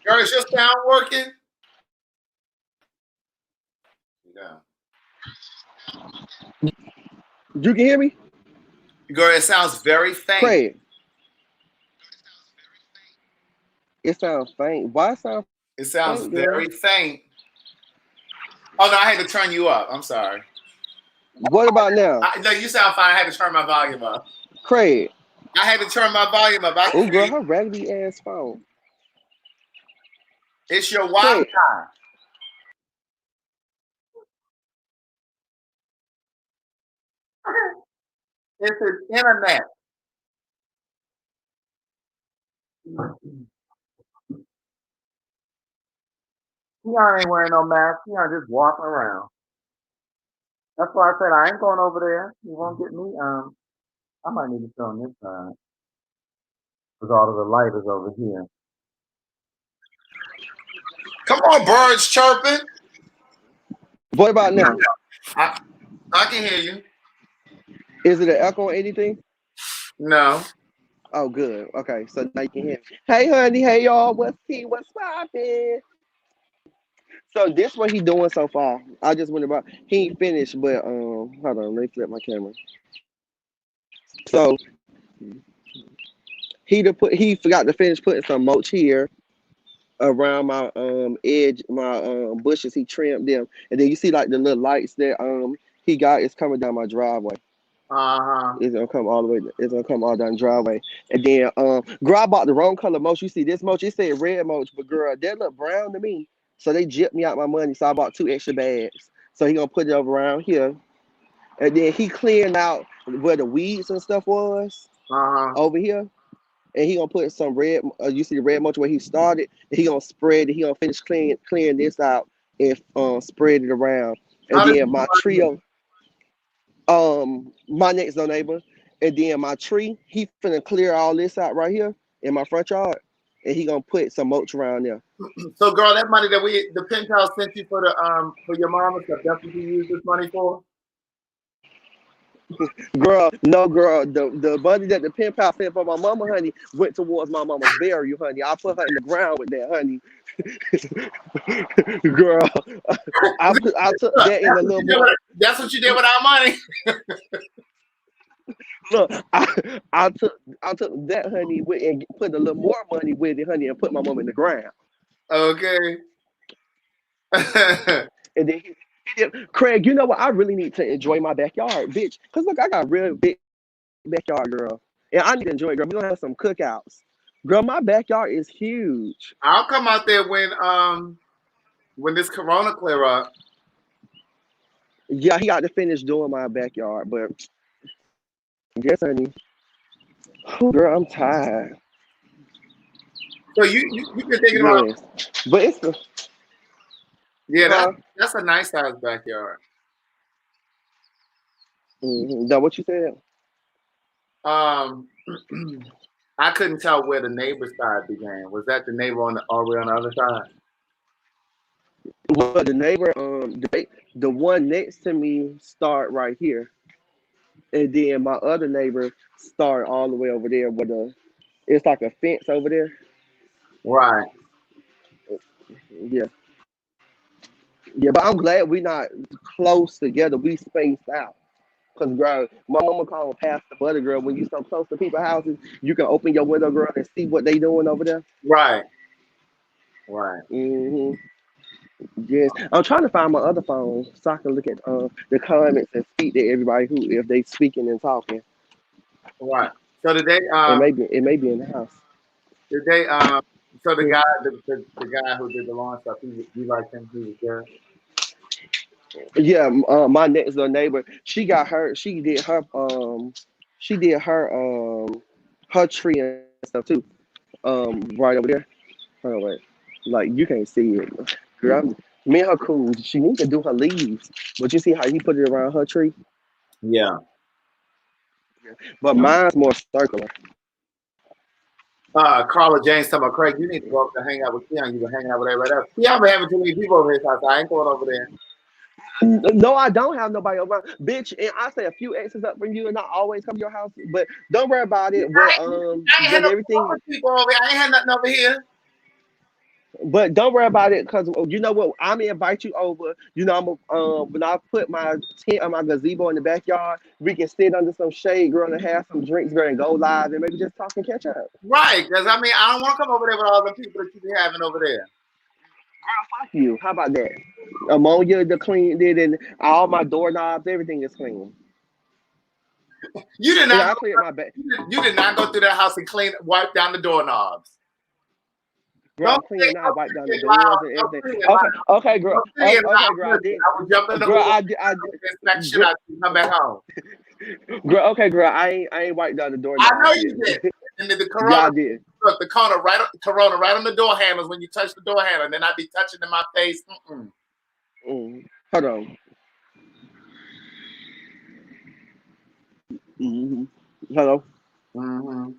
Speaker 1: Girl, is your sound working? Yeah.
Speaker 4: You can hear me?
Speaker 1: Girl, it sounds very faint.
Speaker 4: Craig. It sounds faint. Why sound
Speaker 1: It sounds
Speaker 4: faint,
Speaker 1: very faint. Oh, no, I had to turn you up. I'm sorry.
Speaker 4: What about now?
Speaker 1: No, you sound fine. I had to turn my volume up.
Speaker 4: Craig.
Speaker 1: I had to turn my volume up.
Speaker 4: Oh, girl, her raggedy ass phone.
Speaker 1: It's your Wi-Fi. It's his internet. Y'all ain't wearing no mask. Y'all just walking around. That's why I said I ain't going over there. You won't get me. I might need to go on this side because all of the light is over here. Come on, birds chirping.
Speaker 4: What about now?
Speaker 1: I can hear you.
Speaker 4: Is it an echo or anything?
Speaker 1: No.
Speaker 4: Oh, good. Okay, so now you can hear me. Hey, honey. Hey, y'all. What's poppin'? So this what he doing so far. I just went about. He ain't finished, but hold on. Let me flip my camera. So he forgot to finish putting some mulch here around my edge, my bushes. He trimmed them, and then you see like the little lights that he got is coming down my driveway. It's gonna come all the way. It's gonna come all down the driveway, and then girl, I bought the wrong color mulch. You see this mulch? It said red mulch, but girl, that look brown to me. So they gypped me out my money. So I bought 2 extra bags. So he gonna put it over around here, and then he clearing out where the weeds and stuff was over here. And he gonna put some red. You see the red mulch where he started. And he gonna spread it. He gonna finish clearing this out and spread it around. And then my trio, my next door neighbor, and then my tree. He finna clear all this out right here in my front yard, and he gonna put some mulch around there.
Speaker 1: So, girl, that money that the penthouse sent you for your mom and stuff, that's what you use this money for?
Speaker 4: Girl, no, girl. The money that the pen pal sent for my mama, honey, went towards my mama's burial, honey. I put her in the ground with that, honey. Girl, I took that in a little more.
Speaker 1: That's what you did with our money.
Speaker 4: Look, I took that, honey, and put a little more money with it, honey, and put my mama in the ground.
Speaker 1: Okay.
Speaker 4: And then he did. Craig, you know what? I really need to enjoy my backyard, bitch. Cause look, I got a real big backyard, girl, and I need to enjoy it, girl. We gonna have some cookouts, girl. My backyard is huge.
Speaker 1: I'll come out there when this corona clear up.
Speaker 4: Yeah, he got to finish doing my backyard, but yes, honey. Oh, girl, I'm tired.
Speaker 1: So you been thinking about?
Speaker 4: But it's
Speaker 1: that's a nice size backyard.
Speaker 4: That what you said?
Speaker 1: I couldn't tell where the neighbor's side began. Was that the neighbor all the way on the other side?
Speaker 4: Well, the neighbor, the one next to me start right here, and then my other neighbor start all the way over there with it's like a fence over there.
Speaker 1: Right.
Speaker 4: Yeah. Yeah, but I'm glad we're not close together. We spaced out. Cause girl, my mama called Pastor Butter girl. When you so close to people's houses, you can open your window, girl, and see what they doing over there.
Speaker 1: Right. Right.
Speaker 4: Yes, I'm trying to find my other phone so I can look at the comments and speak to everybody who if they speaking and talking.
Speaker 1: Right. So today,
Speaker 4: it may be in the house.
Speaker 1: Did they So the guy, the guy who did the lawn stuff, you liked him? He was good.
Speaker 4: Yeah, my next door neighbor, she did her tree and stuff too. Right over there. Hold on, wait. Like you can't see it. Girl, me and her cool. She needs to do her leaves. But you see how he put it around her tree?
Speaker 1: Yeah.
Speaker 4: But mine's more circular.
Speaker 1: Carla James talking about Craig. You need to go up to hang out with Keon. You were hanging out with everybody else. Keon been having too many people over his house. I ain't going over there.
Speaker 4: No, I don't have nobody around. Bitch, and I say a few exes up from you and I always come to your house. But don't worry about it.
Speaker 1: I ain't had
Speaker 4: When
Speaker 1: no
Speaker 4: everything
Speaker 1: people over here. I ain't had nothing over here.
Speaker 4: But don't worry about it, cause you know what? I'm gonna invite you over. You know, when I put my tent on my gazebo in the backyard, we can sit under some shade, girl, and have some drinks, girl, and go live and maybe just talk and catch up. Girl,
Speaker 1: Right, because I mean, I don't want to come over there with all the people that you be having over there.
Speaker 4: fuck you. How about that? Ammonia, the cleaned it, and all my doorknobs, everything is clean.
Speaker 1: You did
Speaker 4: And
Speaker 1: not
Speaker 4: I
Speaker 1: go.
Speaker 4: cleared my back.
Speaker 1: You did not go through that house and wipe down the doorknobs.
Speaker 4: Girl,
Speaker 1: Don't
Speaker 4: I'm cleaning
Speaker 1: say,
Speaker 4: now,
Speaker 1: don't
Speaker 4: wipe down the
Speaker 1: say it loud.
Speaker 4: doors and
Speaker 1: Don't
Speaker 4: everything.
Speaker 1: say it
Speaker 4: Okay,
Speaker 1: loud.
Speaker 4: okay, girl.
Speaker 1: Don't say it
Speaker 4: Okay,
Speaker 1: loud.
Speaker 4: girl, I
Speaker 1: Listen,
Speaker 4: did.
Speaker 1: I would jump in the
Speaker 4: Girl,
Speaker 1: hood,
Speaker 4: I
Speaker 1: inspect shit
Speaker 4: girl,
Speaker 1: out you, come back home.
Speaker 4: girl, I ain't wiped down the
Speaker 1: I know
Speaker 4: doorknobs
Speaker 1: you
Speaker 4: yet.
Speaker 1: did. And then the
Speaker 4: Yeah,
Speaker 1: corona,
Speaker 4: I did.
Speaker 1: look, the corona right on the door handles when you touch the door handle, and then I'd be touching in my face. Mm-mm.
Speaker 4: Hold on. Hmm. Hello.
Speaker 1: Mm-hmm.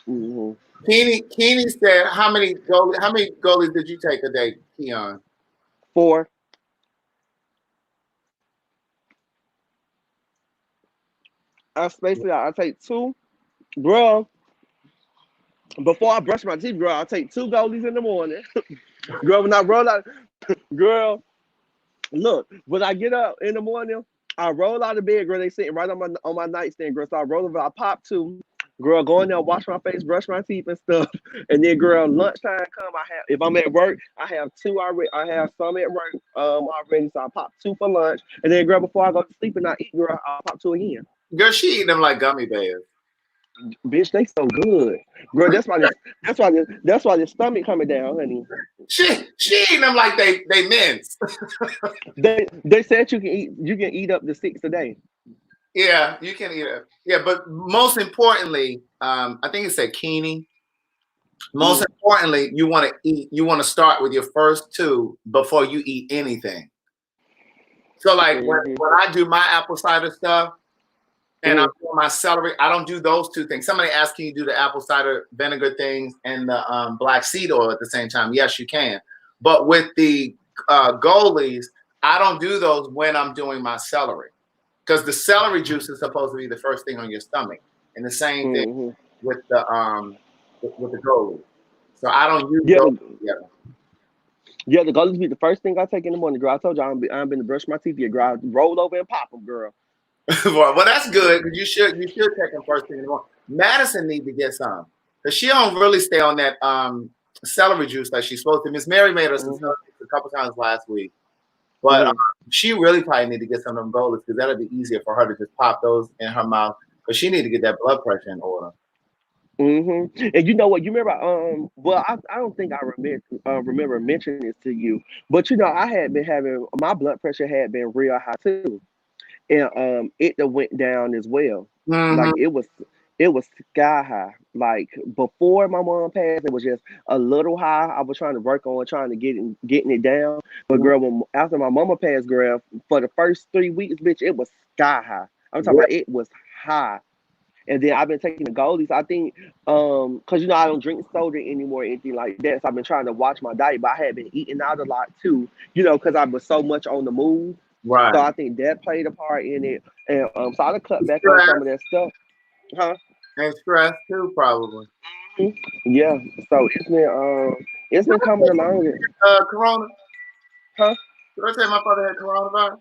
Speaker 4: Hmm.
Speaker 1: Keeney said, how many goalies did you take a day, Keon?
Speaker 4: 4. I take 2. Girl, before I brush my teeth, girl, I take 2 goalies in the morning. Girl, when I roll out, girl, look, when I get up in the morning, I roll out of bed, girl, they sitting right on my nightstand, girl. So I roll over, I pop 2. Girl, go in there, wash my face, brush my teeth and stuff. And then, girl, lunchtime come. If I'm at work, I have 2 already. I have some at work already. So I pop 2 for lunch. And then, girl, before I go to sleep and I eat, girl, I pop 2 again.
Speaker 1: Girl, she eating them like gummy bears.
Speaker 4: Bitch, they so good, girl. That's why the stomach coming down, honey.
Speaker 1: She eating them like they mints.
Speaker 4: They said you can eat up to 6 a day.
Speaker 1: Yeah, you can eat it. Yeah, but most importantly, I think it said Keeney. Most
Speaker 4: Mm,
Speaker 1: importantly, you want to eat. You want to start with your first 2 before you eat anything. So, like
Speaker 4: mm-hmm,
Speaker 1: when I do my apple cider stuff and I'm
Speaker 4: mm,
Speaker 1: doing my celery, I don't do those 2 things. Somebody asked, can you do the apple cider vinegar things and the black seed oil at the same time? Yes, you can. But with the goalies, I don't do those when I'm doing my celery because the celery juice is supposed to be the first thing on your stomach, and the same thing
Speaker 4: mm-hmm.
Speaker 1: with the goalies. So I don't use
Speaker 4: Yeah,
Speaker 1: those together.
Speaker 4: yeah. The goalies be the first thing I take in the morning, girl. I told you I'm been to brush my teeth yet, girl. I roll over and pop them, girl.
Speaker 1: Well, that's good because you should take them first thing in the morning. Madison need to get some because she don't really stay on that celery juice like she's supposed to. Miss Mary made us some
Speaker 4: Hmm.
Speaker 1: celery juice a couple times last week, but
Speaker 4: Hmm.
Speaker 1: she really probably need to get some of them goalies because that'll be easier for her to just pop those in her mouth because she need to get that blood pressure in order.
Speaker 4: Hmm. And you know what? You remember? Well, I don't think I remember mentioning this to you, but you know, I had been having my blood pressure had been real high too, and it done went down as well. Like
Speaker 1: Mm-hmm.
Speaker 4: it was sky high. Like before my mom passed, it was just a little high. I was trying to work on trying to getting it down. But girl, after my mama passed, girl, for the first 3 weeks, bitch, it was sky high. I'm talking
Speaker 1: Yeah.
Speaker 4: about it was high. And then I've been taking the goldies. I think, cause you know I don't drink soda anymore, or anything like that. So I've been trying to watch my diet, but I had been eating out a lot too. You know, cause I was so much on the move. So
Speaker 1: Right.
Speaker 4: I think that played a part in it. And so I done cut back on
Speaker 1: Stress
Speaker 4: some of that stuff. Huh?
Speaker 1: and stress too, probably.
Speaker 4: Mhm. Yeah. So it's been coming along.
Speaker 1: Corona.
Speaker 4: Huh?
Speaker 1: Did I say my father had coronavirus?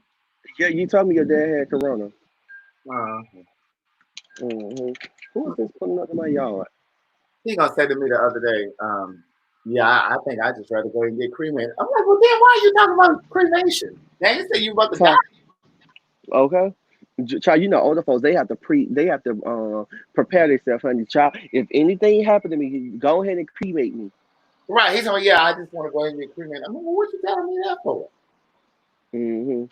Speaker 4: Yeah, you told me your dad had corona.
Speaker 1: Uh,
Speaker 4: Hmm. Who is this pulling up in my yard?
Speaker 1: he gonna say to me the other day, yeah, I think I just rather go and get cremated. I'm like, well, then why are you talking about cremation? Now you say you about to die.
Speaker 4: Child, okay. Child, you know, older folks they have to prepare themselves, honey. Child, if anything happened to me, go ahead and cremate me.
Speaker 1: Right. He's like, yeah, I just want to go ahead and get cremated. I'm like, well, what you telling me that for?
Speaker 4: Mm-hmm.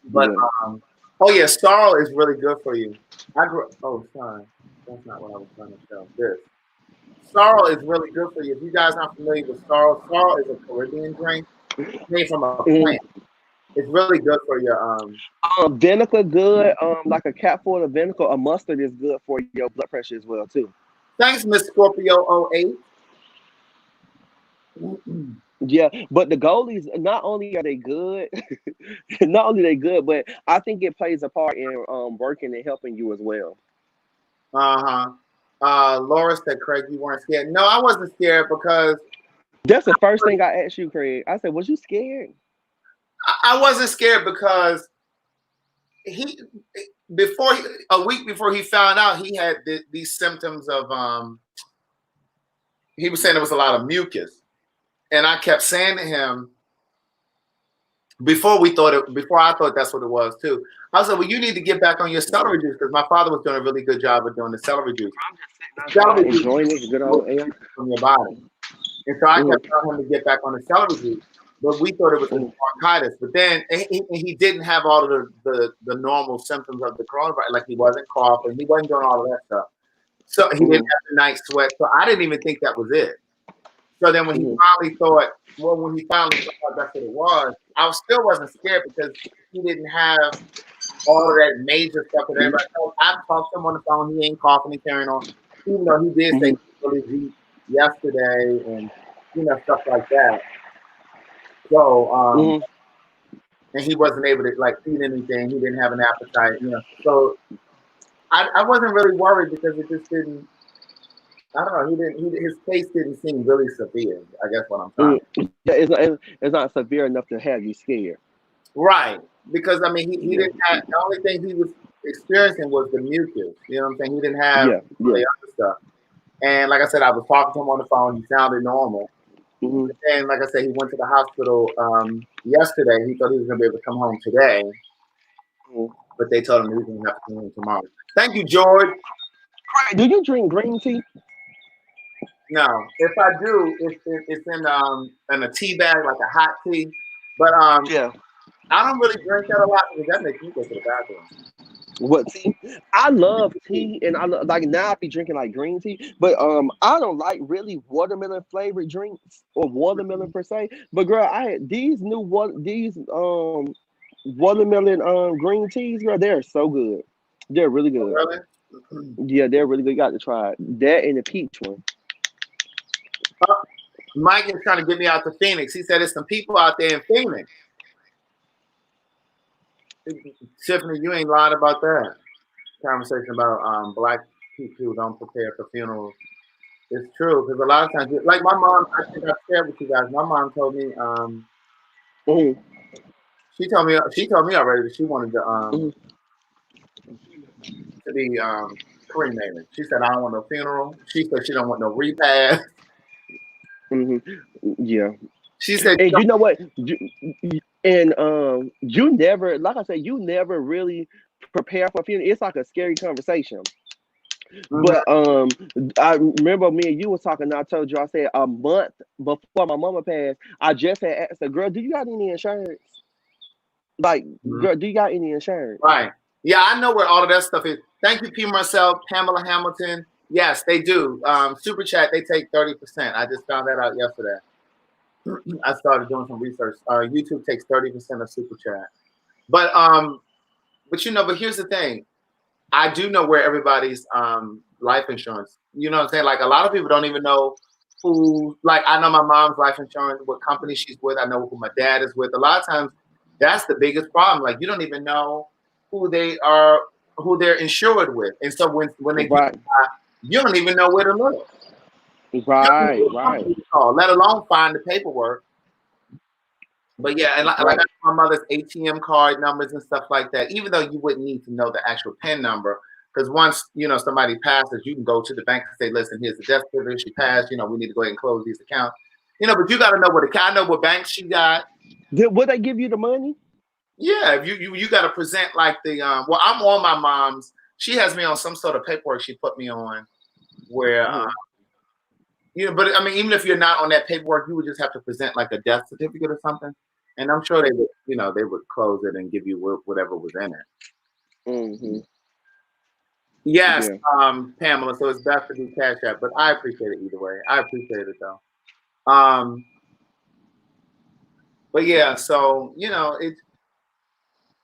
Speaker 1: But
Speaker 4: Yeah.
Speaker 1: oh yeah, sorrel is really good for you. I grew. Oh, sorry, that's not what I was trying to show. This sorrel is really good for you. If you guys aren't familiar with sorrel, sorrel is a Caribbean drink made from a
Speaker 4: Mm-hmm.
Speaker 1: plant. It's really good for your
Speaker 4: Vinegar good. Like a cap full of vinegar or mustard is good for your blood pressure as well too.
Speaker 1: Thanks, Miss Scorpio '08.
Speaker 4: Yeah, but the goalies not only are they good, not only they good, but I think it plays a part in working and helping you as well.
Speaker 1: Uh-huh. Laura said, Craig, you weren't scared. No, I wasn't scared because
Speaker 4: That's the first thing I asked you, Craig. I said, "Was you scared?"
Speaker 1: I wasn't scared because he before a week before he found out he had these symptoms of he was saying there was a lot of mucus, and I kept saying to him before I thought that's what it was too. I said, well, you need to get back on your celery juice because my father was doing a really good job of doing the celery juice.
Speaker 4: I'm just sitting
Speaker 1: Celery
Speaker 4: outside
Speaker 1: juice
Speaker 4: enjoying this good old air.
Speaker 1: from your body. And so I
Speaker 4: Mm,
Speaker 1: kept telling him to get back on the celery juice, but we thought it was
Speaker 4: mm,
Speaker 1: bronchitis. But then he didn't have all of the normal symptoms of the coronavirus. Like he wasn't coughing, he wasn't doing all of that stuff. So he didn't
Speaker 4: mm,
Speaker 1: have the night sweat. So I didn't even think that was it. So then when he
Speaker 4: mm,
Speaker 1: finally thought, well, when he finally thought that's what it was, I still wasn't scared because he didn't have all of that major stuff that
Speaker 4: mm,
Speaker 1: everybody knows. I've talked to him on the phone. He ain't coughing and carrying on, even though he did say
Speaker 4: mm,
Speaker 1: he was really weak yesterday and stuff like that. So
Speaker 4: mm.
Speaker 1: and he wasn't able to like eat anything. He didn't have an appetite. So I wasn't really worried because it just didn't. I don't know. He didn't. His case didn't seem really severe. I guess what I'm trying.
Speaker 4: Mm. Yeah, it's not severe enough to have you scared.
Speaker 1: Right. Because I mean he
Speaker 4: Yeah,
Speaker 1: didn't have the only thing he was experiencing was the mucus. You know what I'm saying? He didn't have
Speaker 4: yeah,
Speaker 1: the
Speaker 4: yeah.
Speaker 1: other stuff. And like I said, I was talking to him on the phone. He sounded normal.
Speaker 4: Mm-hmm.
Speaker 1: And like I said, he went to the hospital yesterday. He thought he was gonna be able to come home today, but they told him he was gonna have to come home tomorrow. Thank you, George.
Speaker 4: Do you drink green tea?
Speaker 1: No, if I do, it's in a tea bag like a hot tea. But
Speaker 4: Yeah.
Speaker 1: I don't really drink that a lot because that makes me go to the bathroom.
Speaker 4: What tea? I love tea, and like now I be drinking like green tea, but I don't like really watermelon flavored drinks or watermelon per se. But girl, I had these new these watermelon green teas, girl. They're so good. They're really
Speaker 1: Oh,
Speaker 4: good.
Speaker 1: really?
Speaker 4: Yeah, they're really good. You got to try it. That and the peach one.
Speaker 1: Mike is trying to get me out to Phoenix. He said there's some people out there in Phoenix. Tiffany, you ain't lying about that. Conversation about black people who don't prepare for funerals. It's true because a lot of times, like my mom, I think I shared with you guys. My mom told me,
Speaker 4: Mm-hmm,
Speaker 1: she told me already that she wanted
Speaker 4: mm-hmm,
Speaker 1: to be cremated. She said I don't want no funeral. She said she don't want no repast.
Speaker 4: mm-hmm. Yeah.
Speaker 1: She said,
Speaker 4: And you know what? And you never, like I said, you never really prepare for a funeral. It's like a scary conversation.
Speaker 1: mm-hmm,
Speaker 4: But I remember me and you was talking. And I told you, I said a month before my mama passed, I just had asked her, "Girl, do you got any insurance? Like,
Speaker 1: mm-hmm.
Speaker 4: girl, do you got any insurance?"
Speaker 1: Right. Yeah, I know where all of that stuff is. Thank you, P. Marcel, Pamela Hamilton. Yes, they do. Super Chat, they take 30%. I just found that out yesterday. I started doing some research. YouTube takes 30% of Super Chat. But here's the thing. I do know where everybody's life insurance. You know what I'm saying? Like a lot of people don't even know who. Like I know my mom's life insurance, what company she's with. I know who my dad is with. A lot of times, that's the biggest problem. Like you don't even know who they are, who they're insured with. And so when they do
Speaker 4: Right,
Speaker 1: that, you don't even know where to look. You don't even know
Speaker 4: right,
Speaker 1: what
Speaker 4: right,
Speaker 1: company to call, let alone find the paperwork. But yeah, and like I
Speaker 4: right.
Speaker 1: got my mother's ATM card numbers and stuff like that. Even though you wouldn't need to know the actual PIN number, because once somebody passes, you can go to the bank and say, "Listen, here's the death certificate. She passed. We need to go ahead and close these accounts." But you got to know what account. I know what bank she got.
Speaker 4: Would they give you the money?
Speaker 1: Yeah, you got to present like the well, I'm on my mom's. She has me on some sort of paperwork she put me on where
Speaker 4: Mm,
Speaker 1: You know, but I mean, even if you're not on that paperwork, you would just have to present like a death certificate or something, and I'm sure they would, you know, they would close it and give you whatever was in it.
Speaker 4: Mm-hmm.
Speaker 1: Yes,
Speaker 4: Yeah.
Speaker 1: Pamela. So it's best to do Cash App, but I appreciate it either way. I appreciate it though. Um, but yeah, so you know,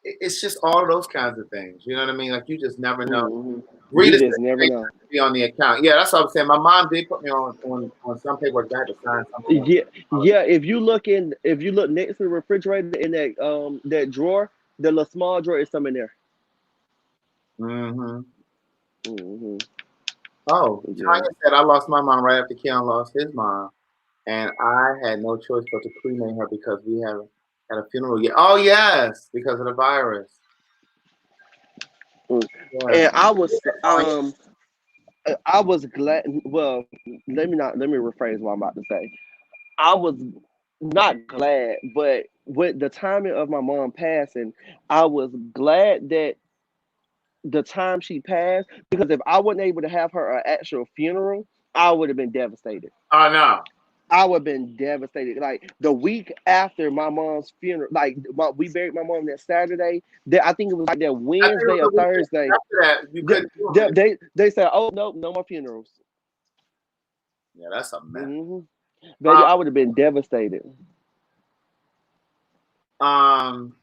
Speaker 1: it's just all of those kinds of things. You know what I mean? Like you just never know.
Speaker 4: Mm-hmm. You
Speaker 1: Rita said
Speaker 4: just never
Speaker 1: they
Speaker 4: know.
Speaker 1: have to be on the account. Yeah, that's what I'm saying. My mom did put me on some paperwork. I had to sign something.
Speaker 4: Yeah, yeah. If you look next to the refrigerator in that drawer, the little small drawer is some in there.
Speaker 1: Mm-hmm.
Speaker 4: Mm-hmm.
Speaker 1: Oh,
Speaker 4: Yeah.
Speaker 1: Tanya said I lost my mom right after Keon lost his mom, and I had no choice but to cremate her because we have had a funeral yet. Oh yes, because of the virus.
Speaker 4: Mm.
Speaker 1: Yes.
Speaker 4: And
Speaker 1: Tanya.
Speaker 4: I was glad. Well, let me rephrase what I'm about to say. I was not glad, but with the timing of my mom passing, I was glad that the time she passed, because if I wasn't able to have her actual funeral, I would have been devastated.
Speaker 1: Oh no.
Speaker 4: I would have been devastated. Like the week after my mom's funeral, like we buried my mom that Saturday. That I think it was like that
Speaker 1: I think it was
Speaker 4: Wednesday or
Speaker 1: the weekend
Speaker 4: Thursday.
Speaker 1: after that you
Speaker 4: They,
Speaker 1: couldn't do them.
Speaker 4: they said, "Oh no, no more funerals."
Speaker 1: Yeah, that's a mess.
Speaker 4: Hmm. Baby,
Speaker 1: Um,
Speaker 4: I would have been devastated.
Speaker 1: um,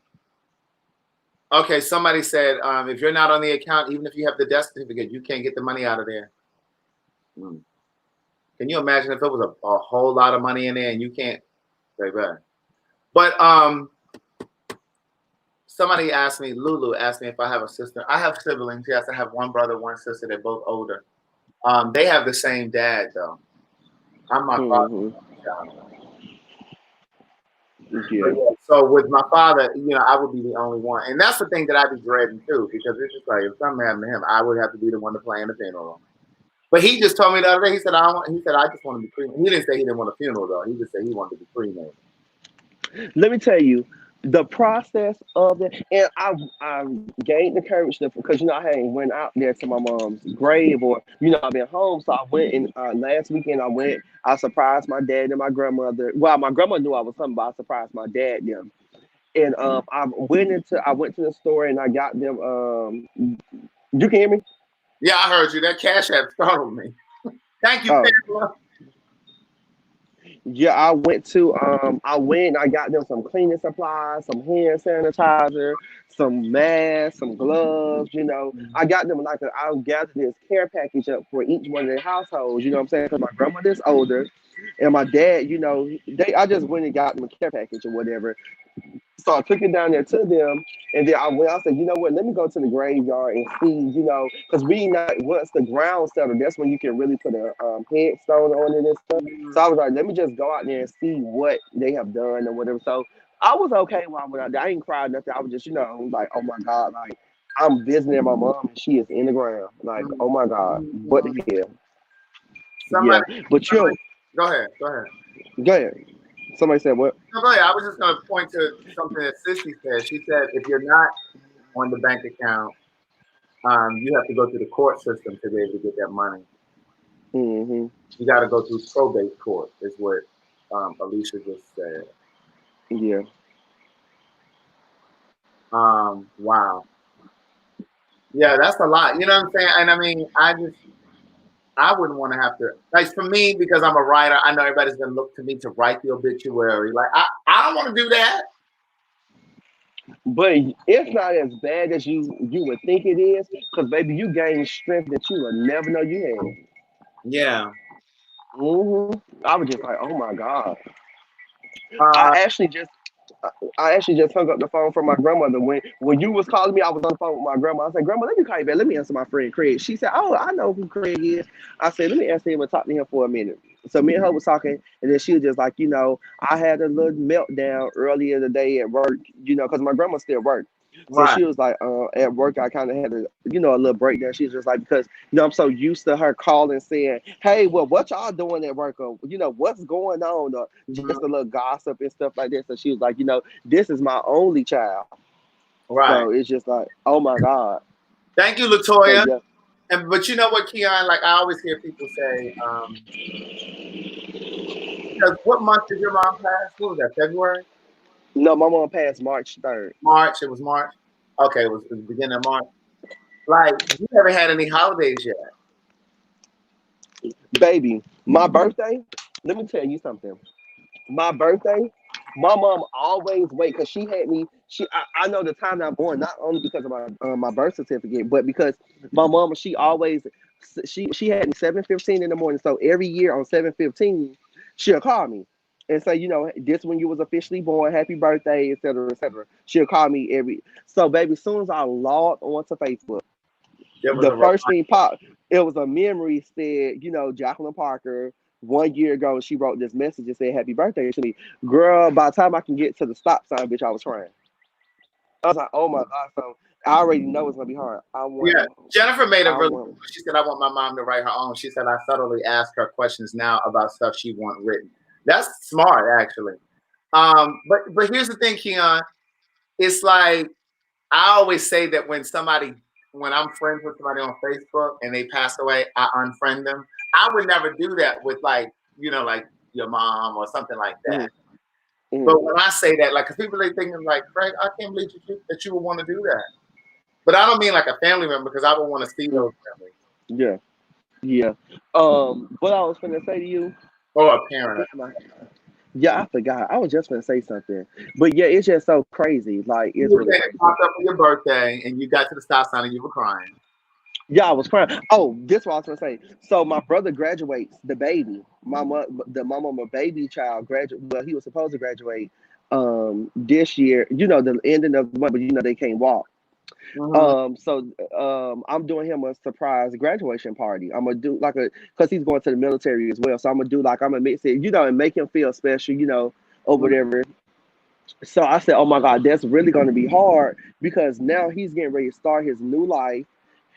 Speaker 1: okay, somebody said if you're not on the account, even if you have the death certificate, you can't get the money out of there. Hmm. Can you imagine if it was a whole lot of money in there and you can't say that? But somebody asked me, Lulu asked me if I have a sister. I have siblings. Yes, I have one brother, one sister. They're both older. They have the same dad though. I'm my
Speaker 4: Hmm.
Speaker 1: father's child. But
Speaker 4: Yeah.
Speaker 1: yeah, so with my father, you know, I would be the only one, and that's the thing that I'd be dreading too, because it's just like if something happened to him, I would have to be the one to plan the funeral. But he just told me the other day. He said, "I don't want." He said, "I just want to be cremated." He didn't say he didn't want a funeral though. He just said he wanted to be cremated.
Speaker 4: Let me tell you, the process of it, and I gained the courage to, because I hadn't went out there to my mom's grave, or I've been home, so I went, and last weekend I surprised my dad and my grandmother. Well, my grandma knew I was coming, but I surprised my dad them, and I went to the store and I got them. You can hear me?
Speaker 1: Yeah, I heard you. That cash app startled me. Thank you,
Speaker 4: Oh.
Speaker 1: Pamela.
Speaker 4: Yeah, I went and I got them some cleaning supplies, some hand sanitizer, some masks, some gloves. I got them I gathered this care package up for each one of their households, you know what I'm saying? Because my grandmother's older and my dad, I just went and got them a care package or whatever. So I took it down there to them, and then I said, you know what? Let me go to the graveyard and see, because once the ground settled, that's when you can really put a headstone on it and stuff. So I was like, let me just go out there and see what they have done or whatever. So I was okay while I went out there. I ain't cried nothing. I was just, like, oh my God, like I'm visiting my mom and she is in the ground. Like, oh my God, what the hell? Yeah,
Speaker 1: Somebody,
Speaker 4: but
Speaker 1: go ahead. Go ahead.
Speaker 4: go ahead. Somebody said what?
Speaker 1: No, go ahead. I was just going to point to something that Sissy said. She said if you're not on the bank account, you have to go through the court system to be able to get that money.
Speaker 4: Hmm.
Speaker 1: You got to go through probate court, is what Alicia just said.
Speaker 4: Yeah.
Speaker 1: Wow. Yeah, that's a lot. You know what I'm saying? And I mean, I wouldn't want to have to, like, for me, because I'm a writer, I know everybody's going to look to me to write the obituary. Like, I don't want to do that.
Speaker 4: But it's not as bad as you would think it is, because baby, you gain strength that you would never know you had.
Speaker 1: Yeah.
Speaker 4: I was just like, oh my God. I
Speaker 1: Uh,
Speaker 4: actually just I actually just hung up the phone from my grandmother when you was calling me. I was on the phone with my grandma. I said, "Grandma, let me call you back. Let me answer my friend Craig." She said, "Oh, I know who Craig is." I said, "Let me answer him and talk to him for a minute." So me and her was talking, and then she was just like, I had a little meltdown earlier today at work, because my grandma still works. So
Speaker 1: right.
Speaker 4: she was like, at work, I kind of had a little breakdown. She was just like, because I'm so used to her calling saying, "Hey, well, what y'all doing at work?" Or what's going on, or just a little gossip and stuff like that. So she was like, this is my only child.
Speaker 1: Right.
Speaker 4: So it's just like, oh my God.
Speaker 1: Thank you,
Speaker 4: So
Speaker 1: Latoya.
Speaker 4: yeah.
Speaker 1: But you know what, Keon? Like, I always hear people say, because what month did your mom pass? What was that? February?
Speaker 4: No, my mom passed March 3rd.
Speaker 1: March? It was March. Okay, it was the beginning of March. Like, you haven't had any holidays yet.
Speaker 4: Baby, my birthday, let me tell you something. My birthday, my mom always wait because she had me. I know the time that I'm born not only because of my birth certificate, but because my mama she always she had me 7:15 in the morning. So every year on 7:15, she'll call me and say, this when you was officially born, happy birthday, etc., etc. She'll call me every. So baby, as soon as I logged onto Facebook,
Speaker 1: There was
Speaker 4: the
Speaker 1: a
Speaker 4: first thing popped. It was a memory said, Jacqueline Parker. 1 year ago, she wrote this message and said, "Happy birthday to me, girl." By the time I can get to the stop sign, bitch, I was crying. I was like, "Oh my god!" So I already know it's gonna be hard.
Speaker 1: Yeah, Jennifer made a
Speaker 4: I
Speaker 1: really.
Speaker 4: want.
Speaker 1: She said, "I want my mom to write her own." She said, "I subtly ask her questions now about stuff she want written." That's smart, actually. But here's the thing, Keon. It's like I always say that when I'm friends with somebody on Facebook and they pass away, I unfriend them. I would never do that with like your mom or something like that.
Speaker 4: Mm, mm,
Speaker 1: But when I say that, like, because people they thinking like, Craig, I can't believe that you would want to do that. But I don't mean like a family member because I would want to see
Speaker 4: mm,
Speaker 1: those families
Speaker 4: yeah, yeah. What I was gonna say to you,
Speaker 1: or a parent.
Speaker 4: damn, yeah, I forgot. I was just gonna say something, but yeah, it's just so crazy. Like
Speaker 1: You
Speaker 4: it's
Speaker 1: were
Speaker 4: really
Speaker 1: saying it
Speaker 4: crazy.
Speaker 1: popped up for your birthday and you got to the stop sign and you were crying.
Speaker 4: Yeah, I was crying. Oh, this what I was gonna say. So my brother graduates the baby. My mama baby child graduate. Well, he was supposed to graduate this year. The ending of the month, but they can't walk.
Speaker 1: Mm-hmm.
Speaker 4: So I'm doing him a surprise graduation party. I'm gonna do like because he's going to the military as well. So I'm gonna do like I'm gonna mix it, and make him feel special, or whatever. So I said, oh my God, that's really going to be hard because now he's getting ready to start his new life.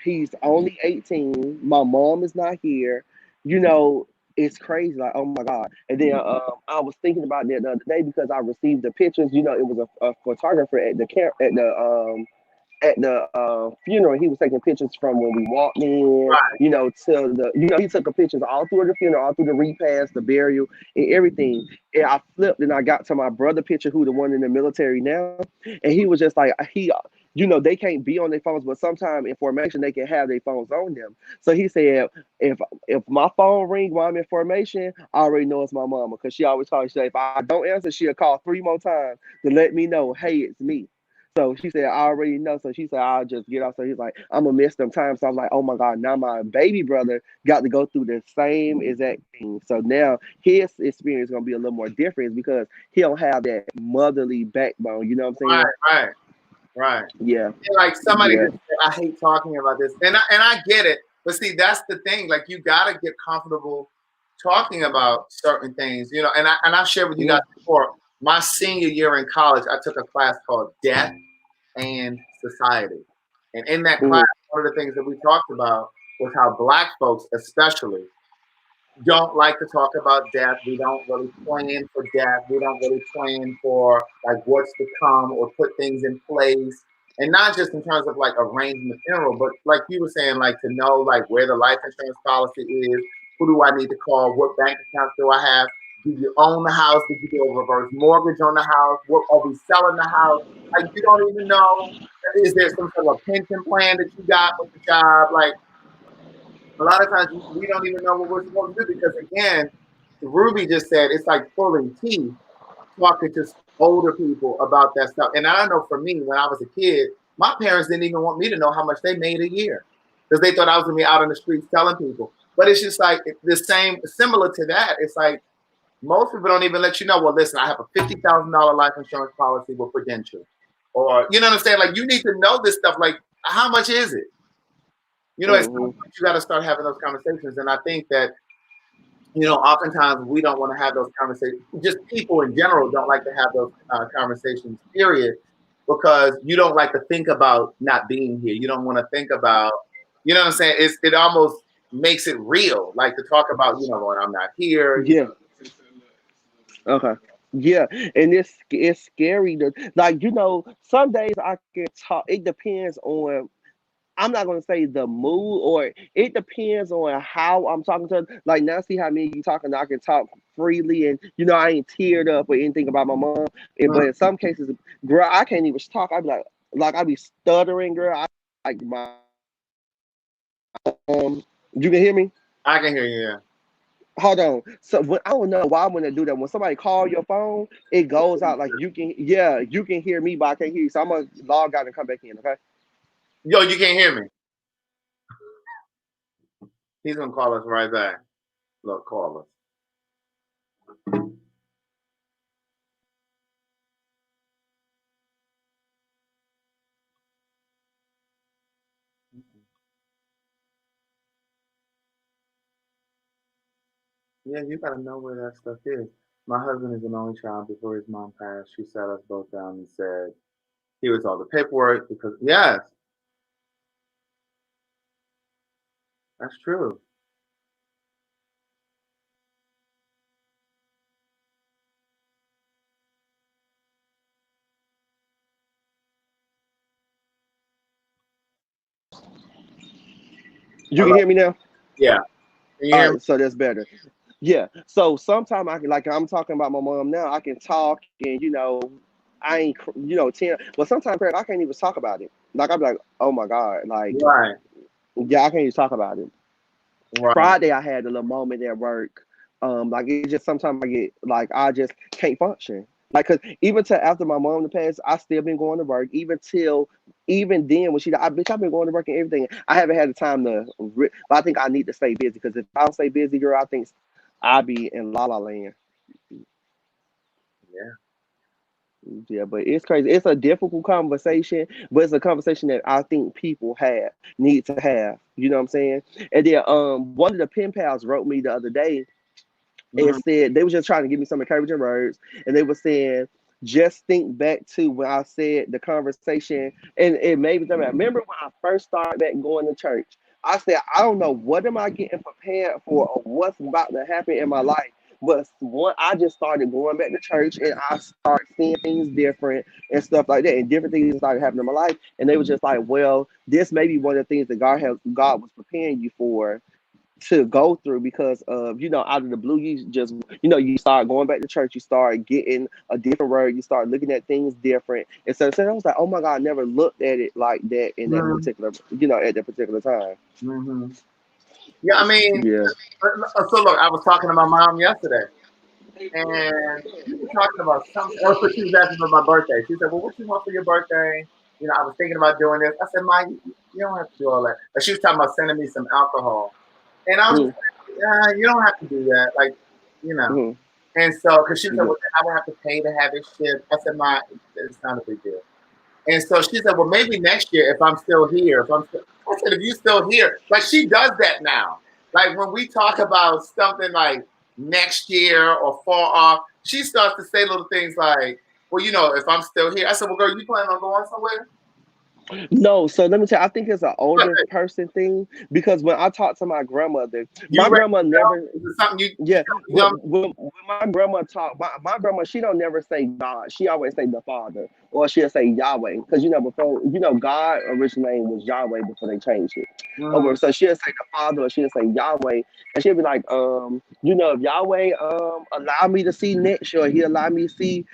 Speaker 4: He's only 18. My mom is not here. You know, it's crazy. Like, oh my God. And then I was thinking about that the other day because I received the pictures. It was a photographer at the funeral. He was taking pictures from when we walked in,
Speaker 1: Right.
Speaker 4: to he took a pictures all through the funeral, all through the repast, the burial, and everything. And I flipped and I got to my brother picture, who the one in the military now, and he was just like they can't be on their phones, but sometimes in formation they can have their phones on them. So he said, if my phone ring while I'm in formation, I already know it's my mama because she always calls. She said, if I don't answer, she'll call 3 more times to let me know, hey, it's me. So she said, I already know. So she said, I'll just get off. So he's like, I'm going to miss them times. So I'm like, oh my God, now my baby brother got to go through the same exact thing. So now his experience is going to be a little more different because he don't have that motherly backbone. You know what I'm
Speaker 1: Right.
Speaker 4: saying?
Speaker 1: Right. Right.
Speaker 4: Yeah.
Speaker 1: And like somebody
Speaker 4: Yeah.
Speaker 1: just said, I hate talking about this, and I get it. But see, that's the thing. Like you gotta get comfortable talking about certain things, And I've shared with you guys
Speaker 4: Mm,
Speaker 1: before. My senior year in college, I took a class called Death and Society, and in that class,
Speaker 4: mm,
Speaker 1: one of the things that we talked about was how Black folks, especially, don't like to talk about death. We don't really plan for death. We don't really plan for like what's to come or put things in place. And not just in terms of like arranging the funeral, but like you were saying, like to know like where the life insurance policy is, who do I need to call, what bank accounts do I have? Do you own the house? Did you do a reverse mortgage on the house? What are we selling the house? Like you don't even know. Is there some sort of pension plan that you got with the job? Like a lot of times we don't even know what we're supposed to do because again, Ruby just said it's like pulling teeth talking to older people about that stuff. And I know for me, when I was a kid, my parents didn't even want me to know how much they made a year because they thought I was gonna be out on the streets telling people. But it's just like the same, similar to that. It's like most people don't even let you know. Well, listen, I have a $50,000 life insurance policy with Prudential, or you know what I'm saying. Like you need to know this stuff. Like how much is it? At some
Speaker 4: mm,
Speaker 1: point you got to start having those conversations. And I think that, oftentimes we don't want to have those conversations. Just people in general don't like to have those conversations, period, because you don't like to think about not being here. You don't want to think about, you know what I'm saying? It almost makes it real, like to talk about, when I'm not here.
Speaker 4: yeah. Okay. Yeah, and it's scary to like some days I can talk. It depends on. I'm not gonna say the mood, or it depends on how I'm talking to her. Like now, see how me and you talking, I can talk freely, and I ain't teared up or anything about my mom. But in some cases, girl, I can't even talk. I be like I be stuttering, girl. I like my You can hear me?
Speaker 1: I can hear you. Yeah.
Speaker 4: Hold on. So when, I don't know why I'm gonna do that. When somebody call your phone, it goes out like you can hear me, but I can't hear you. So I'm gonna log out and come back in. Okay.
Speaker 1: Yo, you can't hear me. He's gonna call us right back. Look, call us. Yeah, you gotta know where that stuff is. My husband is an only child. Before his mom passed, she sat us both down and said, "Here was all the paperwork." Because yes, that's true.
Speaker 4: You can
Speaker 1: Hello.
Speaker 4: hear me now.
Speaker 1: Yeah. Can you
Speaker 4: All
Speaker 1: hear me?
Speaker 4: right, so that's better. Yeah. So sometimes I can, like I'm talking about my mom now. I can talk, and I ain't, 10. But sometimes, Craig, I can't even talk about it. Like I'm like, oh my god, like
Speaker 1: Right.
Speaker 4: yeah, I can't even talk about it.
Speaker 1: Right.
Speaker 4: Friday, I had a little moment at work. Like it just sometimes I get like I just can't function. Like, cause even till after my mom passed, I still been going to work. Even then when she died, bitch, I've been going to work and everything. I haven't had the time to. But I think I need to stay busy because if I don't stay busy, girl, I think I'll be in la la land.
Speaker 1: Yeah.
Speaker 4: Yeah, but it's crazy. It's a difficult conversation, but it's a conversation that I think people need to have. You know what I'm saying? And then one of the pen pals wrote me the other day and
Speaker 1: Mhm.
Speaker 4: said they were just trying to give me some encouraging words, and they were saying just think back to when I said the conversation, and it made me think. Remember when I first started back going to church? I said I don't know what am I getting prepared for or what's about to happen in my life. But I just started going back to church and I started seeing things different and stuff like that, and different things started happening in my life. And they were just like, "Well, this may be one of the things that God was preparing you for to go through because of out of the blue you just you start going back to church, you start getting a different word, you start looking at things different." And so I was like, oh my god, I never looked at it like that in that
Speaker 1: Mhm.
Speaker 4: particular at that particular time.
Speaker 1: Mhm. Yeah. I mean,
Speaker 4: Yeah.
Speaker 1: so look, I was talking to my mom yesterday, and we were talking about something. Also, she was asking for my birthday. She said, "Well, what you want for your birthday?" I was thinking about doing this. I said, "Ma, you don't have to do all that." But she was talking about sending me some alcohol, and I was
Speaker 4: Mm-hmm.
Speaker 1: just like, "Yeah, you don't have to do that." Like, you know.
Speaker 4: Mm-hmm.
Speaker 1: And so, because she said,
Speaker 4: Yeah.
Speaker 1: "Well, then I would have to pay to have it shipped." I said, "Ma, it's not a big deal." And so she said, "Well, maybe next year if I'm still here." I said, "If you're still here," like she does that now. Like when we talk about something like next year or far off, she starts to say little things like, "Well, if I'm still here." I said, "Well, girl, you planning on going somewhere?"
Speaker 4: No, so let me tell you, I think it's an
Speaker 1: But
Speaker 4: older person thing because when I talked to
Speaker 1: you
Speaker 4: my
Speaker 1: ready
Speaker 4: grandma
Speaker 1: to go?
Speaker 4: never.
Speaker 1: Is it something
Speaker 4: Yeah,
Speaker 1: you know?
Speaker 4: when my grandma talk, my grandma, she don't never say God. She always say the Father, or she'll say Yahweh, because before God original name was Yahweh before they changed it
Speaker 1: Mm-hmm.
Speaker 4: over. So she'll say the Father, or she'll say Yahweh, and she'll be like, if Yahweh allow me to see next year, He allow me to see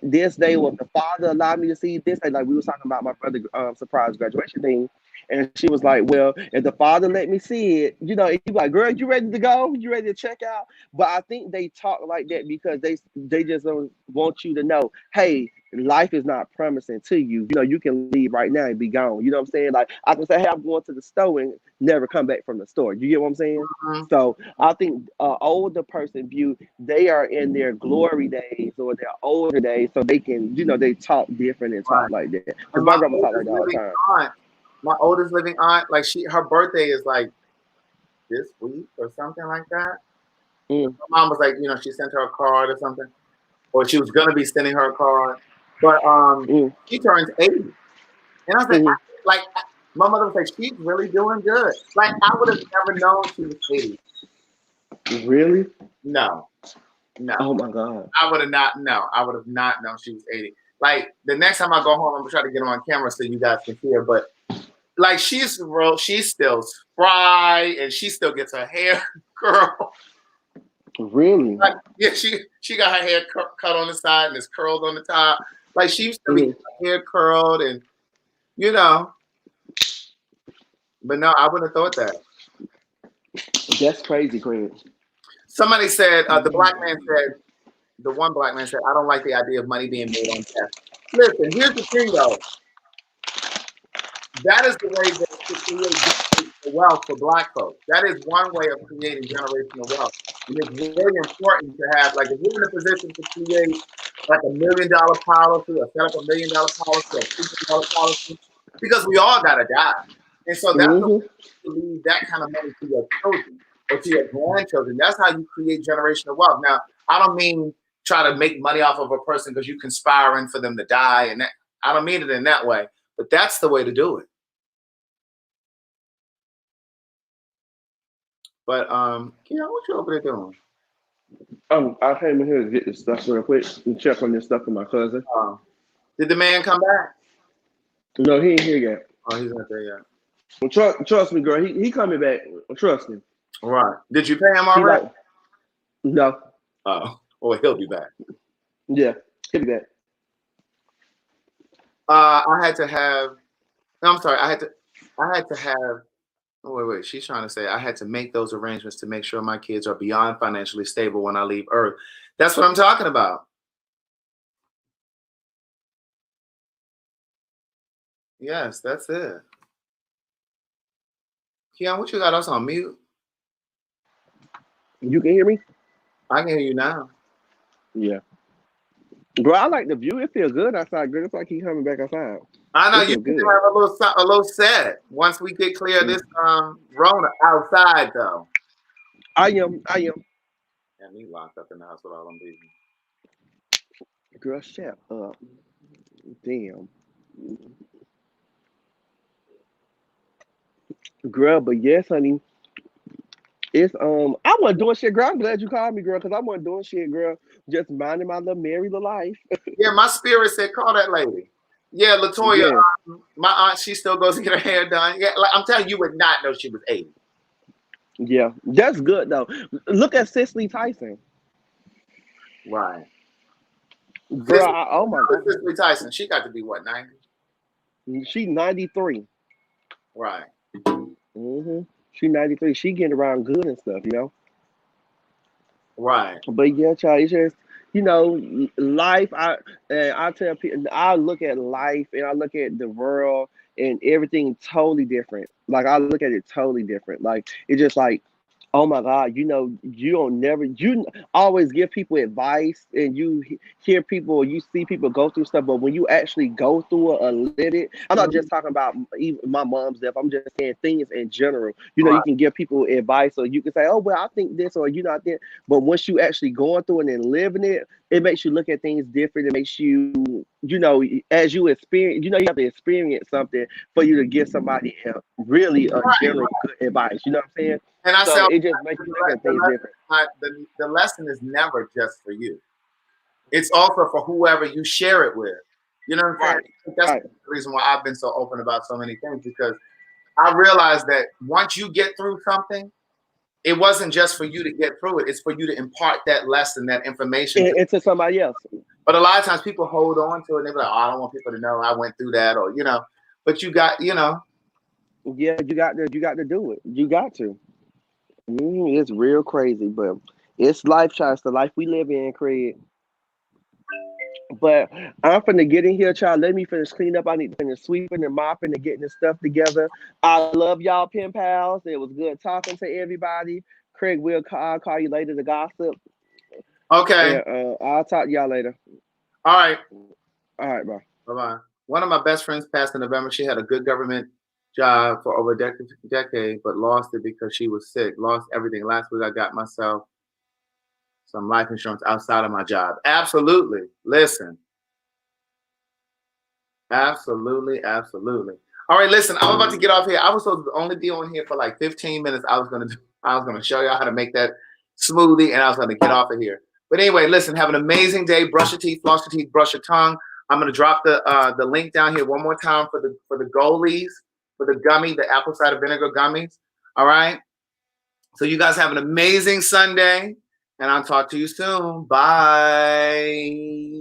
Speaker 4: this day, or if the Father allowed me to see this day, like we was talking about my brother surprise graduation thing. And she was like, "Well, if the father let me see it, and you like, girl, you ready to go? You ready to check out?" But I think they talk like that because they just don't want you to know, hey, life is not promising to you. You can leave right now and be gone. You know what I'm saying? Like I can say, hey, I'm going to the store and never come back from the store. You get what I'm saying? So I think older person view they are in their glory days or their older days, so they can they talk different and talk
Speaker 1: Right.
Speaker 4: like that. Because
Speaker 1: And
Speaker 4: my grandma talk like that all the time.
Speaker 1: my oldest living aunt, like her birthday is like this week or something like that.
Speaker 4: Mm,
Speaker 1: My mom was like, she sent her a card or something, or she was gonna be sending her a card, but
Speaker 4: mm,
Speaker 1: she turns 80, and I was like,
Speaker 4: mm.
Speaker 1: my mother was like, she's really doing good. Like I would have never known she was 80.
Speaker 4: Really?
Speaker 1: No, no,
Speaker 4: Oh my God.
Speaker 1: I would have not. No, I would have not known she was 80. Like the next time I go home, I'm gonna try to get on camera so you guys can hear. But like she's still spry and she still gets her hair curled.
Speaker 4: Really?
Speaker 1: Like, yeah, she got her hair cut on the side and it's curled on the top. Like she used to be her hair curled and you know. But no, I wouldn't have thought that.
Speaker 4: That's crazy, Craig.
Speaker 1: Somebody said the one black man said, I don't like the idea of money being made on death. Listen, here's the thing though. That is the way that to create generational wealth for black folks. That is one way of creating generational wealth. And it's very important to have, like, if you're in a position to create like $1 million policy or set up $1 million policy or $2 million policy, because we all gotta die. And so that's the way to leave that kind of money to your children or to your grandchildren. That's how you create generational wealth. Now, I don't mean try to make money off of a person because you're conspiring for them to die, and that, I don't mean it in that way. But that's the way to do it. But what you over there doing?
Speaker 4: I came in here to get this stuff real quick and check on this stuff for my cousin.
Speaker 1: Did the man come back?
Speaker 4: No, he ain't here yet.
Speaker 1: Oh, he's not there yet.
Speaker 4: Well, trust me, girl. He coming back. Trust me.
Speaker 1: All right. Did you pay him already?
Speaker 4: No.
Speaker 1: Oh, well, he'll be back.
Speaker 4: Yeah, he'll be back.
Speaker 1: I had to have. No, I'm sorry. I had to have. Oh, wait. She's trying to say I had to make those arrangements to make sure my kids are beyond financially stable when I leave Earth. That's what I'm talking about. Yes, that's it. Keon, what you got us on mute?
Speaker 4: You can hear me?
Speaker 1: I can hear you now.
Speaker 4: Yeah. Bro, I like the view. It feels good outside. Good. It's like he's coming back outside.
Speaker 1: I know you can have a little set once we get clear of this Rona outside though.
Speaker 4: I am.
Speaker 1: And me locked up in the house with all them babies.
Speaker 4: Girl, shut up. Damn. Girl, but yes, honey. It's I wasn't doing shit, girl. I'm glad you called me, girl, because I wasn't doing shit, girl. Just minding my little merry little life.
Speaker 1: Yeah, my spirit said, call that lady. Yeah, Latoya, my aunt, she still goes to get her hair done. Yeah, like I'm telling you, would not know she was 80.
Speaker 4: Yeah, that's good though. Look at Cicely Tyson.
Speaker 1: Right.
Speaker 4: Girl, oh my God.
Speaker 1: Cicely Tyson, she got to be what, 90?
Speaker 4: She's 93.
Speaker 1: Right.
Speaker 4: She 93. She getting around good and stuff, you know.
Speaker 1: Right.
Speaker 4: But yeah, child, it's just, you know, life. I tell people, I look at life and I look at the world and everything totally different. Like I look at it totally different. Like it's just like, oh my God, you know, you always give people advice and you hear people, you see people go through stuff, but when you actually go through it or live it, I'm not just talking about even my mom's death, I'm just saying things in general. You know, you can give people advice or you can say, oh, well, I think this or you know, I think, but once you actually going through it and living it, it makes you look at things different. It makes you, you know, as you experience, you know, you have to experience something for you to give somebody really a general good advice. You know what I'm saying?
Speaker 1: And I
Speaker 4: so
Speaker 1: said,
Speaker 4: it just makes you look at things different.
Speaker 1: The lesson is never just for you. It's also for whoever you share it with. You know what I'm saying? That's the reason why I've been so open about so many things, because I realized that once you get through something, it wasn't just for you to get through it. It's for you to impart that lesson, that information
Speaker 4: into somebody else.
Speaker 1: But a lot of times people hold on to it and they're like, oh, I don't want people to know I went through that, or, you know, but you got, you know.
Speaker 4: Yeah, you got to do it. You got to. It's real crazy, but it's life, child. It's the life we live in, Craig. But I'm finna get in here, child. Let me finish cleaning up. I need to finish sweeping and mopping and getting this stuff together. I love y'all, pen pals. It was good talking to everybody. Craig, I'll call you later to gossip.
Speaker 1: Okay.
Speaker 4: And, I'll talk to y'all later.
Speaker 1: All right.
Speaker 4: All right, bye.
Speaker 1: Bye-bye. One of my best friends passed in November. She had a good government job for over a decade, but lost it because she was sick. Lost everything. Last week, I got myself some life insurance outside of my job. Absolutely. Listen. Absolutely. All right, listen. I'm about to get off here. I was supposed to only be on here for like 15 minutes. I was gonna show y'all how to make that smoothie, and I was gonna get off of here. But anyway, listen. Have an amazing day. Brush your teeth, floss your teeth, brush your tongue. I'm gonna drop the link down here one more time for the goalies. for the gummy, the apple cider vinegar gummies. All right. So you guys have an amazing Sunday, and I'll talk to you soon. Bye.